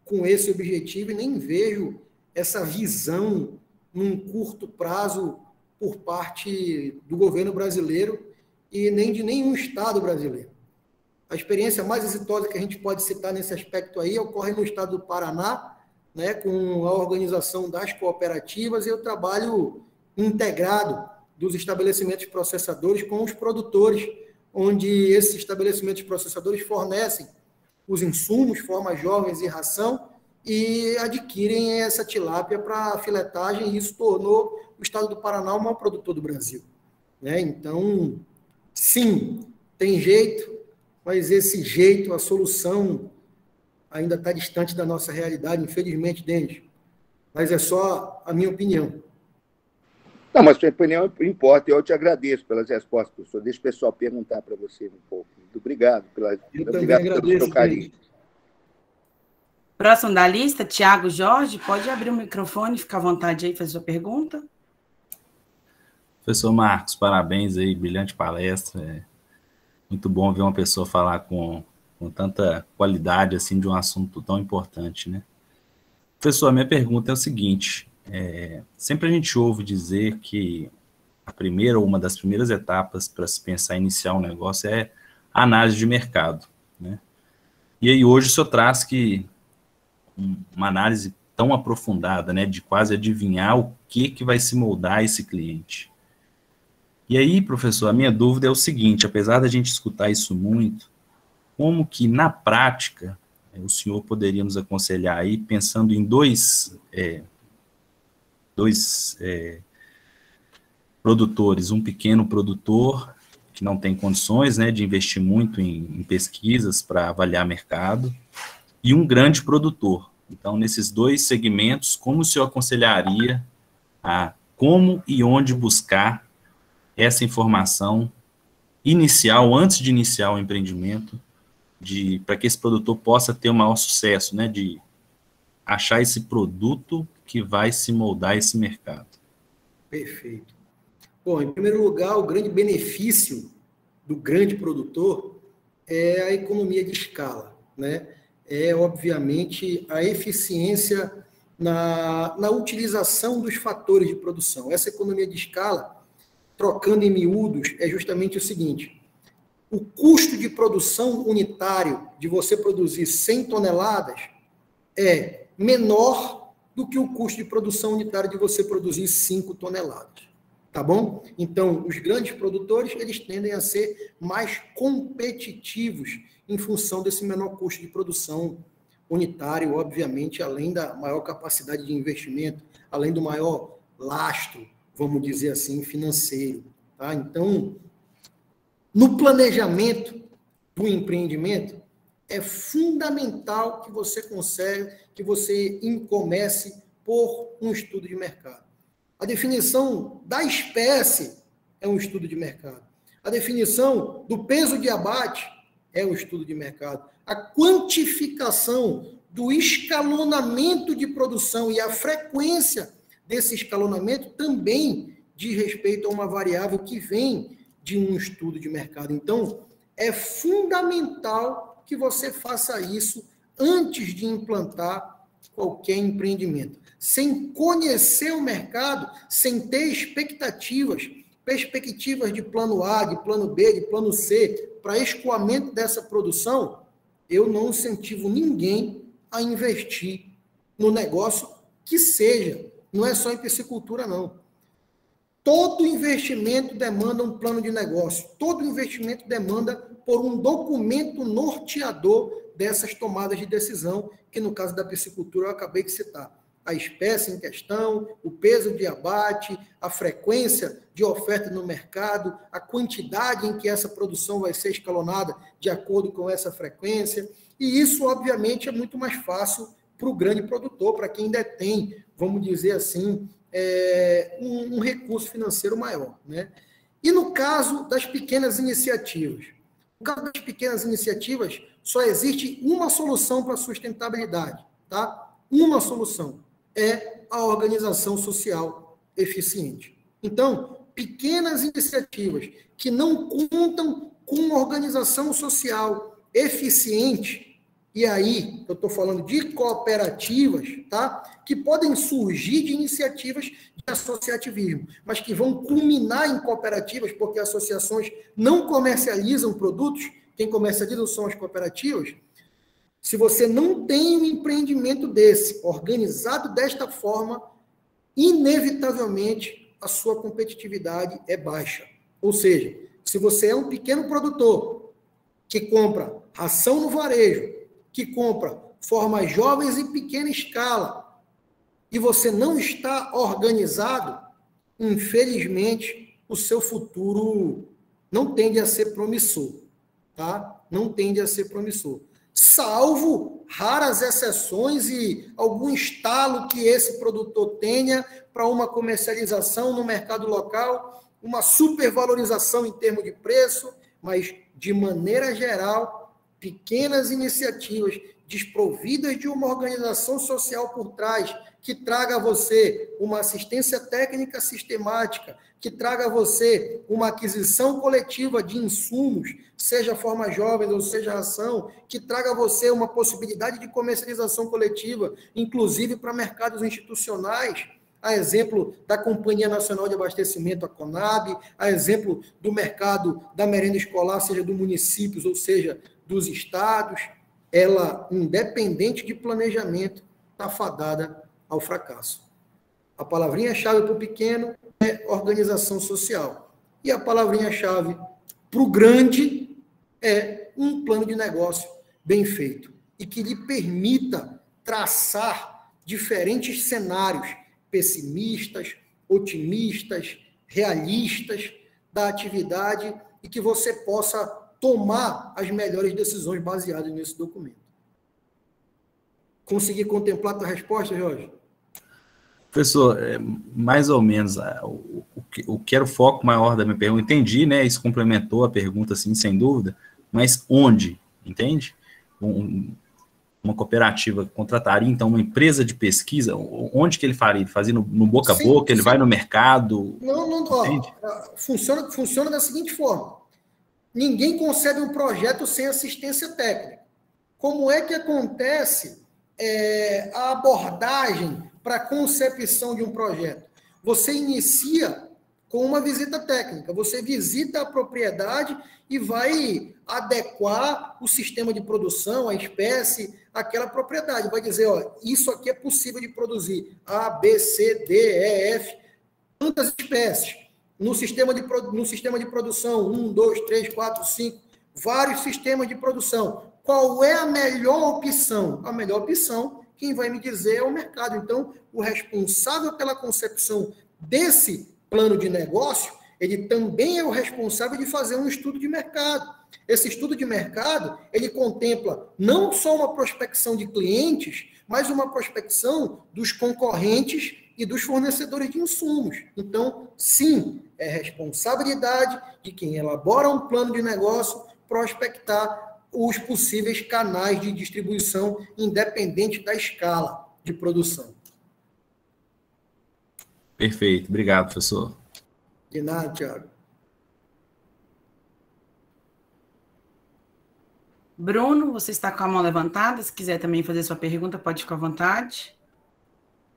com esse objetivo e nem vejo essa visão num curto prazo por parte do governo brasileiro e nem de nenhum estado brasileiro. A experiência mais exitosa que a gente pode citar nesse aspecto aí ocorre no estado do Paraná, né, com a organização das cooperativas e o trabalho integrado dos estabelecimentos processadores com os produtores, onde esses estabelecimentos processadores fornecem os insumos, formas jovens e ração, e adquirem essa tilápia para filetagem, e isso tornou o estado do Paraná o maior produtor do Brasil. Né? Então, sim, tem jeito, mas esse jeito, a solução ainda está distante da nossa realidade, infelizmente, Denis. Mas é só a minha opinião. Não, mas sua opinião importa. Eu te agradeço pelas respostas, professor. Deixa o pessoal perguntar para você um pouco. Muito obrigado. Obrigado pelo seu carinho. Próximo da lista, Tiago Jorge. Pode abrir o microfone, fica à vontade aí, fazer sua pergunta. Professor Marcos, parabéns aí, brilhante palestra. É muito bom ver uma pessoa falar com tanta qualidade assim de um assunto tão importante, né? Professor, a minha pergunta é o seguinte: sempre a gente ouve dizer que a primeira ou uma das primeiras etapas para se pensar em iniciar um negócio é a análise de mercado, né? E aí hoje o senhor traz que uma análise tão aprofundada, né, de quase adivinhar o que vai se moldar esse cliente. E aí, professor, a minha dúvida é o seguinte: apesar da gente escutar isso muito, como que na prática o senhor poderia nos aconselhar aí, pensando em dois produtores, um pequeno produtor que não tem condições, né, de investir muito em pesquisas para avaliar mercado, e um grande produtor. Então, nesses dois segmentos, como o senhor aconselharia a como e onde buscar essa informação inicial, antes de iniciar o empreendimento, para que esse produtor possa ter o maior sucesso, né, de achar esse produto que vai se moldar esse mercado? Perfeito. Bom, em primeiro lugar, o grande benefício do grande produtor é a economia de escala, né? É, obviamente, a eficiência na utilização dos fatores de produção. Essa economia de escala, trocando em miúdos, é justamente o seguinte: o custo de produção unitário de você produzir 100 toneladas é menor do que o custo de produção unitário de você produzir 5 toneladas. Tá bom? Então, os grandes produtores, eles tendem a ser mais competitivos em função desse menor custo de produção unitário, obviamente, além da maior capacidade de investimento, além do maior lastro, vamos dizer assim, financeiro. Tá? Então, no planejamento do empreendimento, é fundamental que você comece por um estudo de mercado. A definição da espécie é um estudo de mercado. A definição do peso de abate é um estudo de mercado. A quantificação do escalonamento de produção e a frequência desse escalonamento também diz respeito a uma variável que vem de um estudo de mercado. Então, é fundamental que você faça isso antes de implantar qualquer empreendimento. Sem conhecer o mercado, sem ter perspectivas de plano A, de plano B, de plano C, para escoamento dessa produção, eu não incentivo ninguém a investir no negócio que seja. Não é só em piscicultura, não. Todo investimento demanda um plano de negócio. Todo investimento demanda por um documento norteador dessas tomadas de decisão, que no caso da piscicultura eu acabei de citar. A espécie em questão, o peso de abate, a frequência de oferta no mercado, a quantidade em que essa produção vai ser escalonada de acordo com essa frequência. E isso, obviamente, é muito mais fácil para o grande produtor, para quem detém, vamos dizer assim, um recurso financeiro maior, né? E no caso das pequenas iniciativas? No caso das pequenas iniciativas, só existe uma solução para a sustentabilidade, tá? Uma solução é a organização social eficiente. Então, pequenas iniciativas que não contam com uma organização social eficiente, e aí eu estou falando de cooperativas, tá? Que podem surgir de iniciativas de associativismo, mas que vão culminar em cooperativas, porque associações não comercializam produtos, quem comercializa são as cooperativas. Se você não tem um empreendimento desse, organizado desta forma, inevitavelmente a sua competitividade é baixa. Ou seja, se você é um pequeno produtor que compra ração no varejo, que compra formas jovens em pequena escala, e você não está organizado, infelizmente, o seu futuro não tende a ser promissor, tá? Não tende a ser promissor. Salvo raras exceções e algum estalo que esse produtor tenha para uma comercialização no mercado local, uma supervalorização em termos de preço, mas, de maneira geral, pequenas iniciativas desprovidas de uma organização social por trás, que traga a você uma assistência técnica sistemática, que traga a você uma aquisição coletiva de insumos, seja forma jovem ou seja ação, que traga a você uma possibilidade de comercialização coletiva, inclusive para mercados institucionais, a exemplo da Companhia Nacional de Abastecimento, a CONAB, a exemplo do mercado da merenda escolar, seja dos municípios ou seja dos estados, ela, independente de planejamento, está fadada ao fracasso. A palavrinha-chave para o pequeno é organização social. E a palavrinha-chave para o grande é um plano de negócio bem feito e que lhe permita traçar diferentes cenários pessimistas, otimistas, realistas da atividade e que você possa tomar as melhores decisões baseadas nesse documento. Consegui contemplar a tua resposta, Jorge? Professor, mais ou menos, o que era o foco maior da minha pergunta, entendi, né? Isso complementou a pergunta, assim, sem dúvida, mas onde, entende? Uma cooperativa contrataria, então, uma empresa de pesquisa, onde que ele faria? Ele fazia no boca a boca, ele vai no mercado? Não, funciona da seguinte forma. Ninguém concebe um projeto sem assistência técnica. Como é que acontece a abordagem para a concepção de um projeto? Você inicia com uma visita técnica. Você visita a propriedade e vai adequar o sistema de produção, a espécie, àquela propriedade. Vai dizer, ó, isso aqui é possível de produzir A, B, C, D, E, F, quantas espécies? No sistema de produção, 1, 2, 3, 4, 5, vários sistemas de produção. Qual é a melhor opção? A melhor opção, quem vai me dizer é o mercado. Então, o responsável pela concepção desse plano de negócio, ele também é o responsável de fazer um estudo de mercado. Esse estudo de mercado, ele contempla não só uma prospecção de clientes, mas uma prospecção dos concorrentes e dos fornecedores de insumos. Então, sim, é responsabilidade de quem elabora um plano de negócio prospectar os possíveis canais de distribuição, independente da escala de produção. Perfeito. Obrigado, professor. De nada, Thiago. Bruno, você está com a mão levantada. Se quiser também fazer sua pergunta, pode ficar à vontade.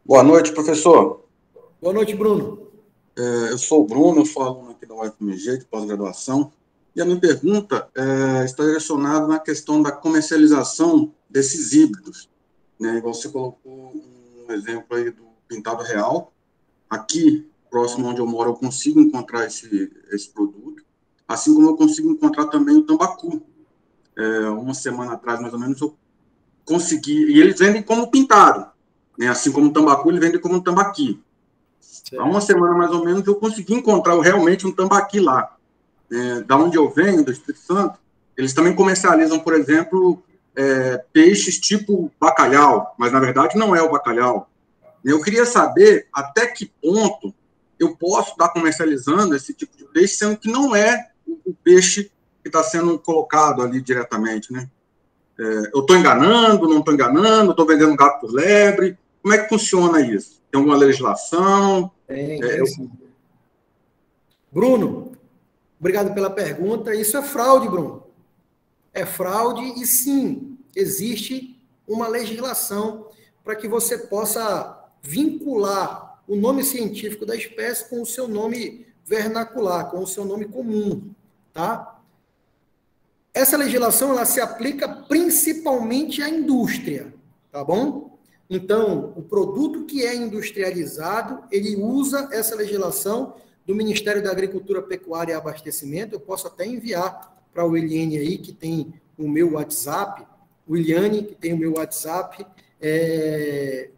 Boa noite, professor. Boa noite, Bruno. Eu sou o Bruno, eu sou aluno aqui da UFMG, de pós-graduação, e a minha pergunta está direcionada na questão da comercialização desses híbridos. Né? Você colocou um exemplo aí do pintado real. Aqui, próximo onde eu moro, eu consigo encontrar esse produto, assim como eu consigo encontrar também o tambacu. Uma semana atrás, mais ou menos, eu consegui, e eles vendem como pintado, né? Assim como o tambacu, ele vende como um tambaqui. Há uma semana, mais ou menos, eu consegui encontrar realmente um tambaqui lá. Da onde eu venho, do Espírito Santo, eles também comercializam, por exemplo, peixes tipo bacalhau, mas, na verdade, não é o bacalhau. Eu queria saber até que ponto eu posso estar comercializando esse tipo de peixe, sendo que não é o peixe que está sendo colocado ali diretamente, né? Eu estou enganando, não estou enganando, estou vendendo gato por lebre. Como é que funciona isso? Tem alguma legislação? Bruno, obrigado pela pergunta. Isso é fraude, Bruno. É fraude e, sim, existe uma legislação para que você possa vincular o nome científico da espécie com o seu nome vernacular, com o seu nome comum, tá? Essa legislação, ela se aplica principalmente à indústria, tá bom? Então, o produto que é industrializado, ele usa essa legislação do Ministério da Agricultura, Pecuária e Abastecimento. Eu posso até enviar para o Eliane aí, que tem o meu WhatsApp, o Eliane, que tem o meu WhatsApp,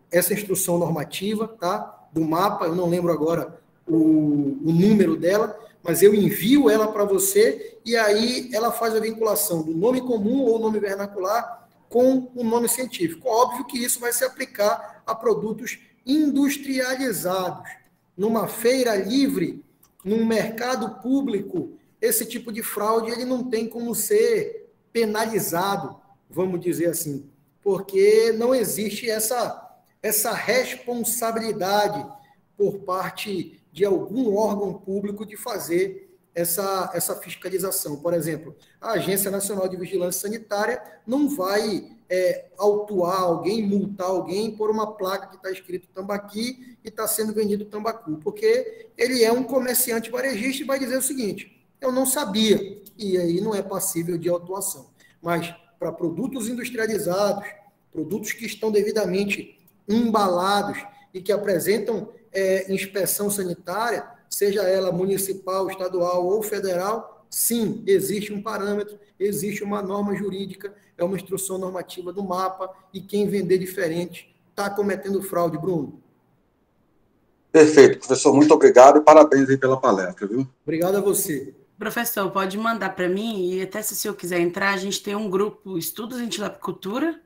essa instrução normativa, tá? Do mapa, eu não lembro agora o número dela, mas eu envio ela para você e aí ela faz a vinculação do nome comum ou nome vernacular com o nome científico. Óbvio que isso vai se aplicar a produtos industrializados. Numa feira livre, num mercado público, esse tipo de fraude ele não tem como ser penalizado, vamos dizer assim, porque não existe essa responsabilidade por parte de algum órgão público de fazer essa fiscalização. Por exemplo, a Agência Nacional de Vigilância Sanitária não vai autuar alguém, multar alguém por uma placa que está escrito Tambaqui e está sendo vendido tambacu, porque ele é um comerciante varejista e vai dizer o seguinte: eu não sabia, e aí não é passível de autuação. Mas para produtos industrializados, produtos que estão devidamente embalados e que apresentam inspeção sanitária, seja ela municipal, estadual ou federal, sim, existe um parâmetro, existe uma norma jurídica, é uma instrução normativa do MAPA, e quem vender diferente está cometendo fraude, Bruno. Perfeito, professor, muito obrigado e parabéns aí pela palestra, viu? Obrigado a você. Professor, pode mandar para mim, e até se o senhor quiser entrar, a gente tem um grupo Estudos em Tilapicultura,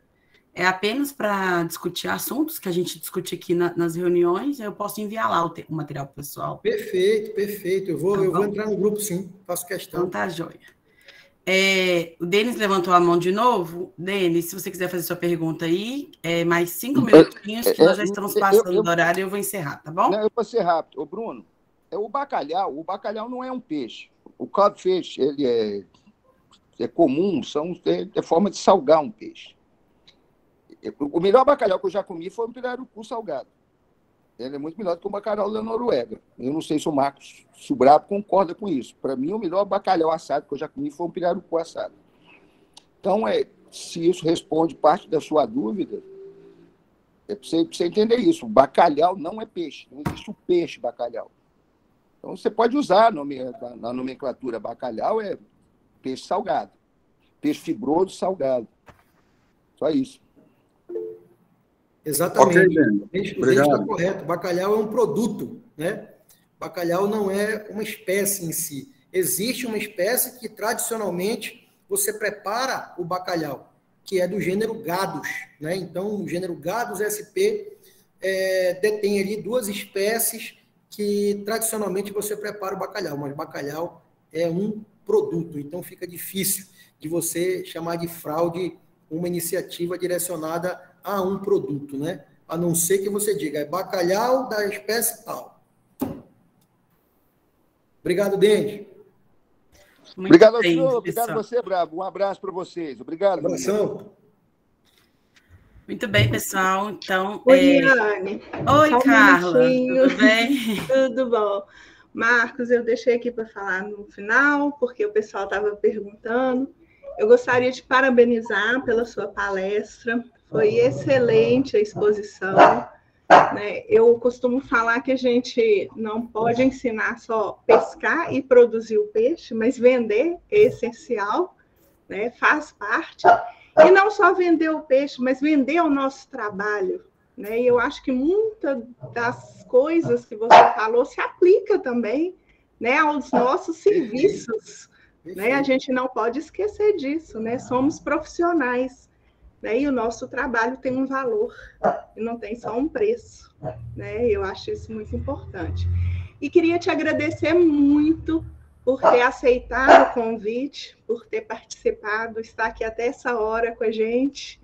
é apenas para discutir assuntos que a gente discute aqui nas reuniões, eu posso enviar lá o material pessoal. Perfeito, perfeito. Eu vou entrar no grupo, sim, faço questão. Então tá, joia. O Denis levantou a mão de novo. Denis, se você quiser fazer sua pergunta aí, mais 5 minutinhos, que nós já estamos passando do horário e eu vou encerrar, tá bom? Não, eu vou ser rápido. Ô, Bruno, o bacalhau não é um peixe. O codfish, ele é comum, é forma de salgar um peixe. O melhor bacalhau que eu já comi foi um pirarucu salgado. Ele é muito melhor do que o bacalhau da Noruega. Eu não sei se o Marcos Subrabo concorda com isso. Para mim, o melhor bacalhau assado que eu já comi foi um pirarucu assado. Então, se isso responde parte da sua dúvida, é para você entender isso. O bacalhau não é peixe. Não existe o peixe bacalhau. Então, você pode usar na nomenclatura bacalhau, é peixe salgado. Peixe fibroso salgado. Só isso. Exatamente. Okay, o Denis está correto. Bacalhau é um produto, né? Bacalhau não é uma espécie em si. Existe uma espécie que, tradicionalmente, você prepara o bacalhau, que é do gênero Gadus, né? Então, o gênero Gadus SP detém ali 2 espécies que, tradicionalmente, você prepara o bacalhau, mas bacalhau é um produto, então fica difícil de você chamar de fraude uma iniciativa direcionada a um produto, né? A não ser que você diga, é bacalhau da espécie tal. Obrigado, Denis. Obrigado ao senhor, obrigado a você, Bravo. Um abraço para vocês. Obrigado. Abração. Muito bem, pessoal. Então, Oi, Liane. Oi, Carla. Tudo bem? Tudo bom. Marcos, eu deixei aqui para falar no final, porque o pessoal estava perguntando. Eu gostaria de parabenizar pela sua palestra. Foi excelente a exposição, né? Eu costumo falar que a gente não pode ensinar só pescar e produzir o peixe, mas vender é essencial, né? Faz parte. E não só vender o peixe, mas vender o nosso trabalho, né? E eu acho que muitas das coisas que você falou se aplica também, né, aos nossos serviços, né? A gente não pode esquecer disso, né? Somos profissionais. Né? E o nosso trabalho tem um valor, e não tem só um preço, né? Eu acho isso muito importante. E queria te agradecer muito por ter aceitado o convite, por ter participado, estar aqui até essa hora com a gente,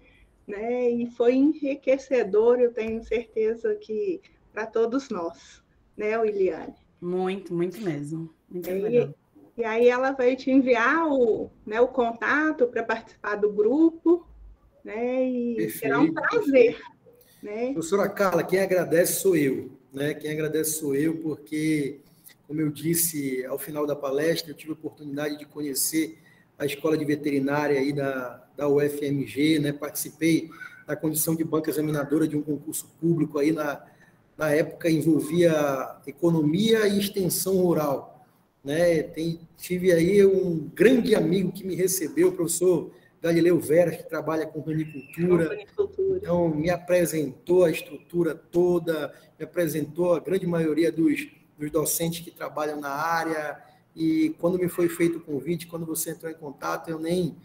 né? E foi enriquecedor, eu tenho certeza que para todos nós, né, Wiliane? Muito, muito mesmo. Muito legal. E aí ela vai te enviar o contato para participar do grupo, né? E perfeito, será um prazer. Né? Professora Carla, quem agradece sou eu. Né? Quem agradece sou eu, porque, como eu disse ao final da palestra, eu tive a oportunidade de conhecer a Escola de Veterinária aí da UFMG, né? Participei da condição de banca examinadora de um concurso público aí na época envolvia economia e extensão rural. Né? Tive aí um grande amigo que me recebeu, o professor Galileu Veras, que trabalha com ranicultura. Então, me apresentou a estrutura toda, me apresentou a grande maioria dos docentes que trabalham na área, e quando me foi feito o convite, quando você entrou em contato, eu nem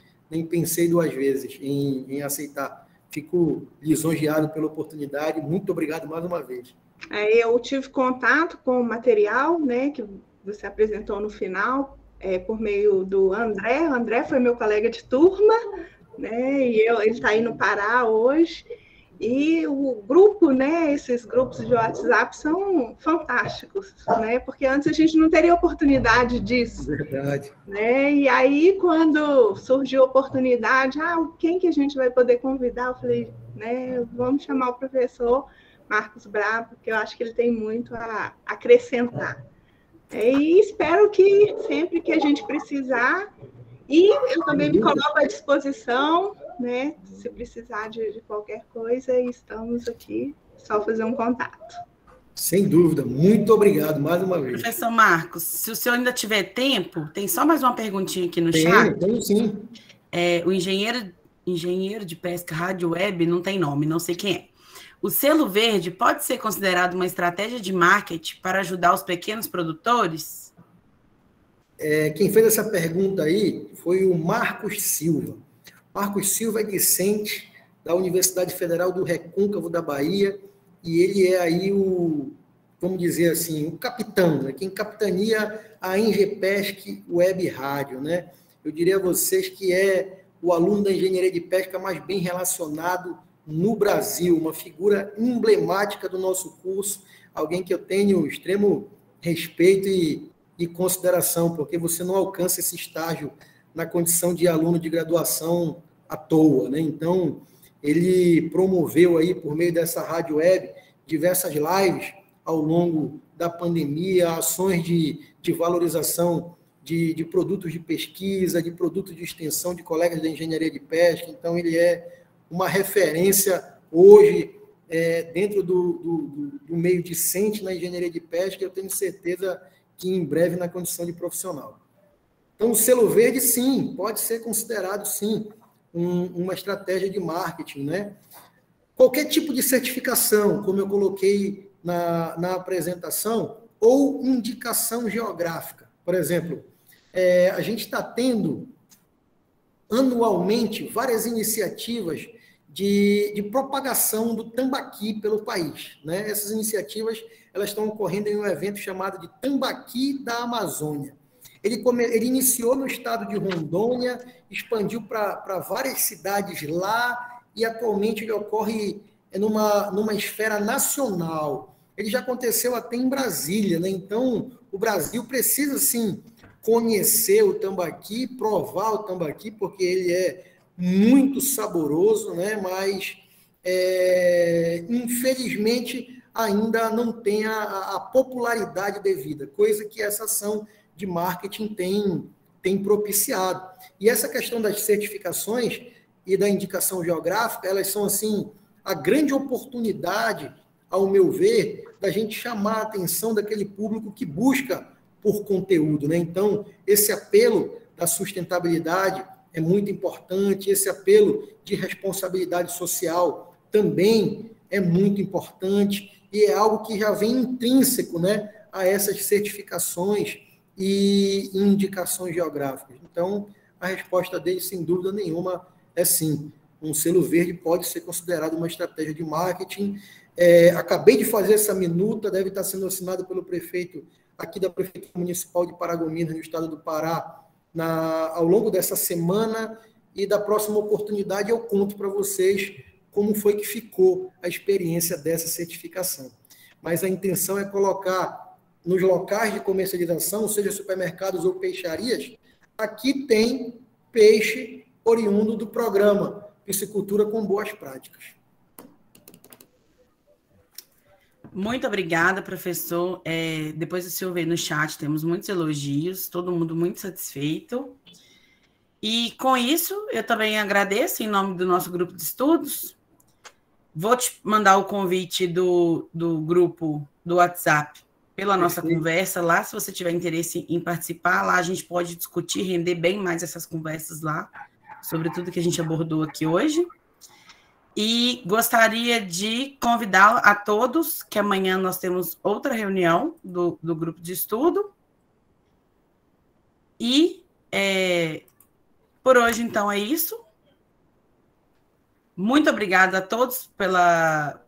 pensei duas vezes em aceitar. Fico lisonjeado pela oportunidade. Muito obrigado mais uma vez. Eu tive contato com o material, né, que você apresentou no final, por meio do André. O André foi meu colega de turma, né, e ele está aí no Pará hoje. E o grupo, né, esses grupos de WhatsApp são fantásticos, né, porque antes a gente não teria oportunidade disso. Verdade. Né? E aí, quando surgiu a oportunidade, quem que a gente vai poder convidar? Eu falei, né, vamos chamar o professor Marcos Bravo, porque eu acho que ele tem muito a acrescentar. E espero que sempre que a gente precisar, e eu também me coloco à disposição, né? Se precisar de qualquer coisa, estamos aqui, só fazer um contato. Sem dúvida, muito obrigado mais uma vez. Professor Marcos, se o senhor ainda tiver tempo, tem só mais uma perguntinha aqui no chat. Tem sim. O engenheiro de pesca rádio web não tem nome, não sei quem é. O selo verde pode ser considerado uma estratégia de marketing para ajudar os pequenos produtores? Quem fez essa pergunta aí foi o Marcos Silva. Marcos Silva é discente da Universidade Federal do Recôncavo da Bahia, e ele é aí vamos dizer assim, o capitão, né? Quem capitania a Engepesc Web Rádio, né? Eu diria a vocês que é o aluno da engenharia de pesca mais bem relacionado no Brasil, uma figura emblemática do nosso curso, alguém que eu tenho extremo respeito e consideração, porque você não alcança esse estágio na condição de aluno de graduação à toa, né? Então, ele promoveu aí, por meio dessa rádio web, diversas lives ao longo da pandemia, ações de valorização de produtos de pesquisa, de produtos de extensão de colegas da engenharia de pesca. Então, ele é uma referência hoje dentro do meio discente na engenharia de pesca. Eu tenho certeza que em breve na condição de profissional. Então, o selo verde, sim, pode ser considerado, sim, uma estratégia de marketing, né? Qualquer tipo de certificação, como eu coloquei na apresentação, ou indicação geográfica. Por exemplo, a gente está tendo anualmente várias iniciativas de propagação do tambaqui pelo país, né? Essas iniciativas elas estão ocorrendo em um evento chamado de Tambaqui da Amazônia. Ele iniciou no estado de Rondônia, expandiu para várias cidades lá, e atualmente ele ocorre numa esfera nacional. Ele já aconteceu até em Brasília, né? Então, o Brasil precisa, sim, conhecer o tambaqui, provar o tambaqui, porque ele é muito saboroso, né? Mas, infelizmente, ainda não tem a popularidade devida, coisa que essa ação de marketing tem propiciado. E essa questão das certificações e da indicação geográfica, elas são, assim, a grande oportunidade, ao meu ver, da gente chamar a atenção daquele público que busca por conteúdo, né? Então, esse apelo da sustentabilidade é muito importante, esse apelo de responsabilidade social também é muito importante, e é algo que já vem intrínseco, né, a essas certificações e indicações geográficas. Então, a resposta dele, sem dúvida nenhuma, é sim. Um selo verde pode ser considerado uma estratégia de marketing. Acabei de fazer essa minuta, deve estar sendo assinada pelo prefeito aqui da Prefeitura Municipal de Paragominas, no estado do Pará, ao longo dessa semana, e da próxima oportunidade eu conto para vocês como foi que ficou a experiência dessa certificação. Mas a intenção é colocar nos locais de comercialização, seja supermercados ou peixarias, aqui tem peixe oriundo do programa Piscicultura com Boas Práticas. Muito obrigada, professor. Depois do senhor ver no chat, temos muitos elogios, todo mundo muito satisfeito. E com isso, eu também agradeço em nome do nosso grupo de estudos. Vou te mandar o convite do grupo do WhatsApp pela nossa conversa lá. Se você tiver interesse em participar, lá a gente pode discutir, render bem mais essas conversas lá, sobre tudo que a gente abordou aqui hoje. E gostaria de convidar a todos, que amanhã nós temos outra reunião do grupo de estudo. E por hoje, então, é isso. Muito obrigada a todos pela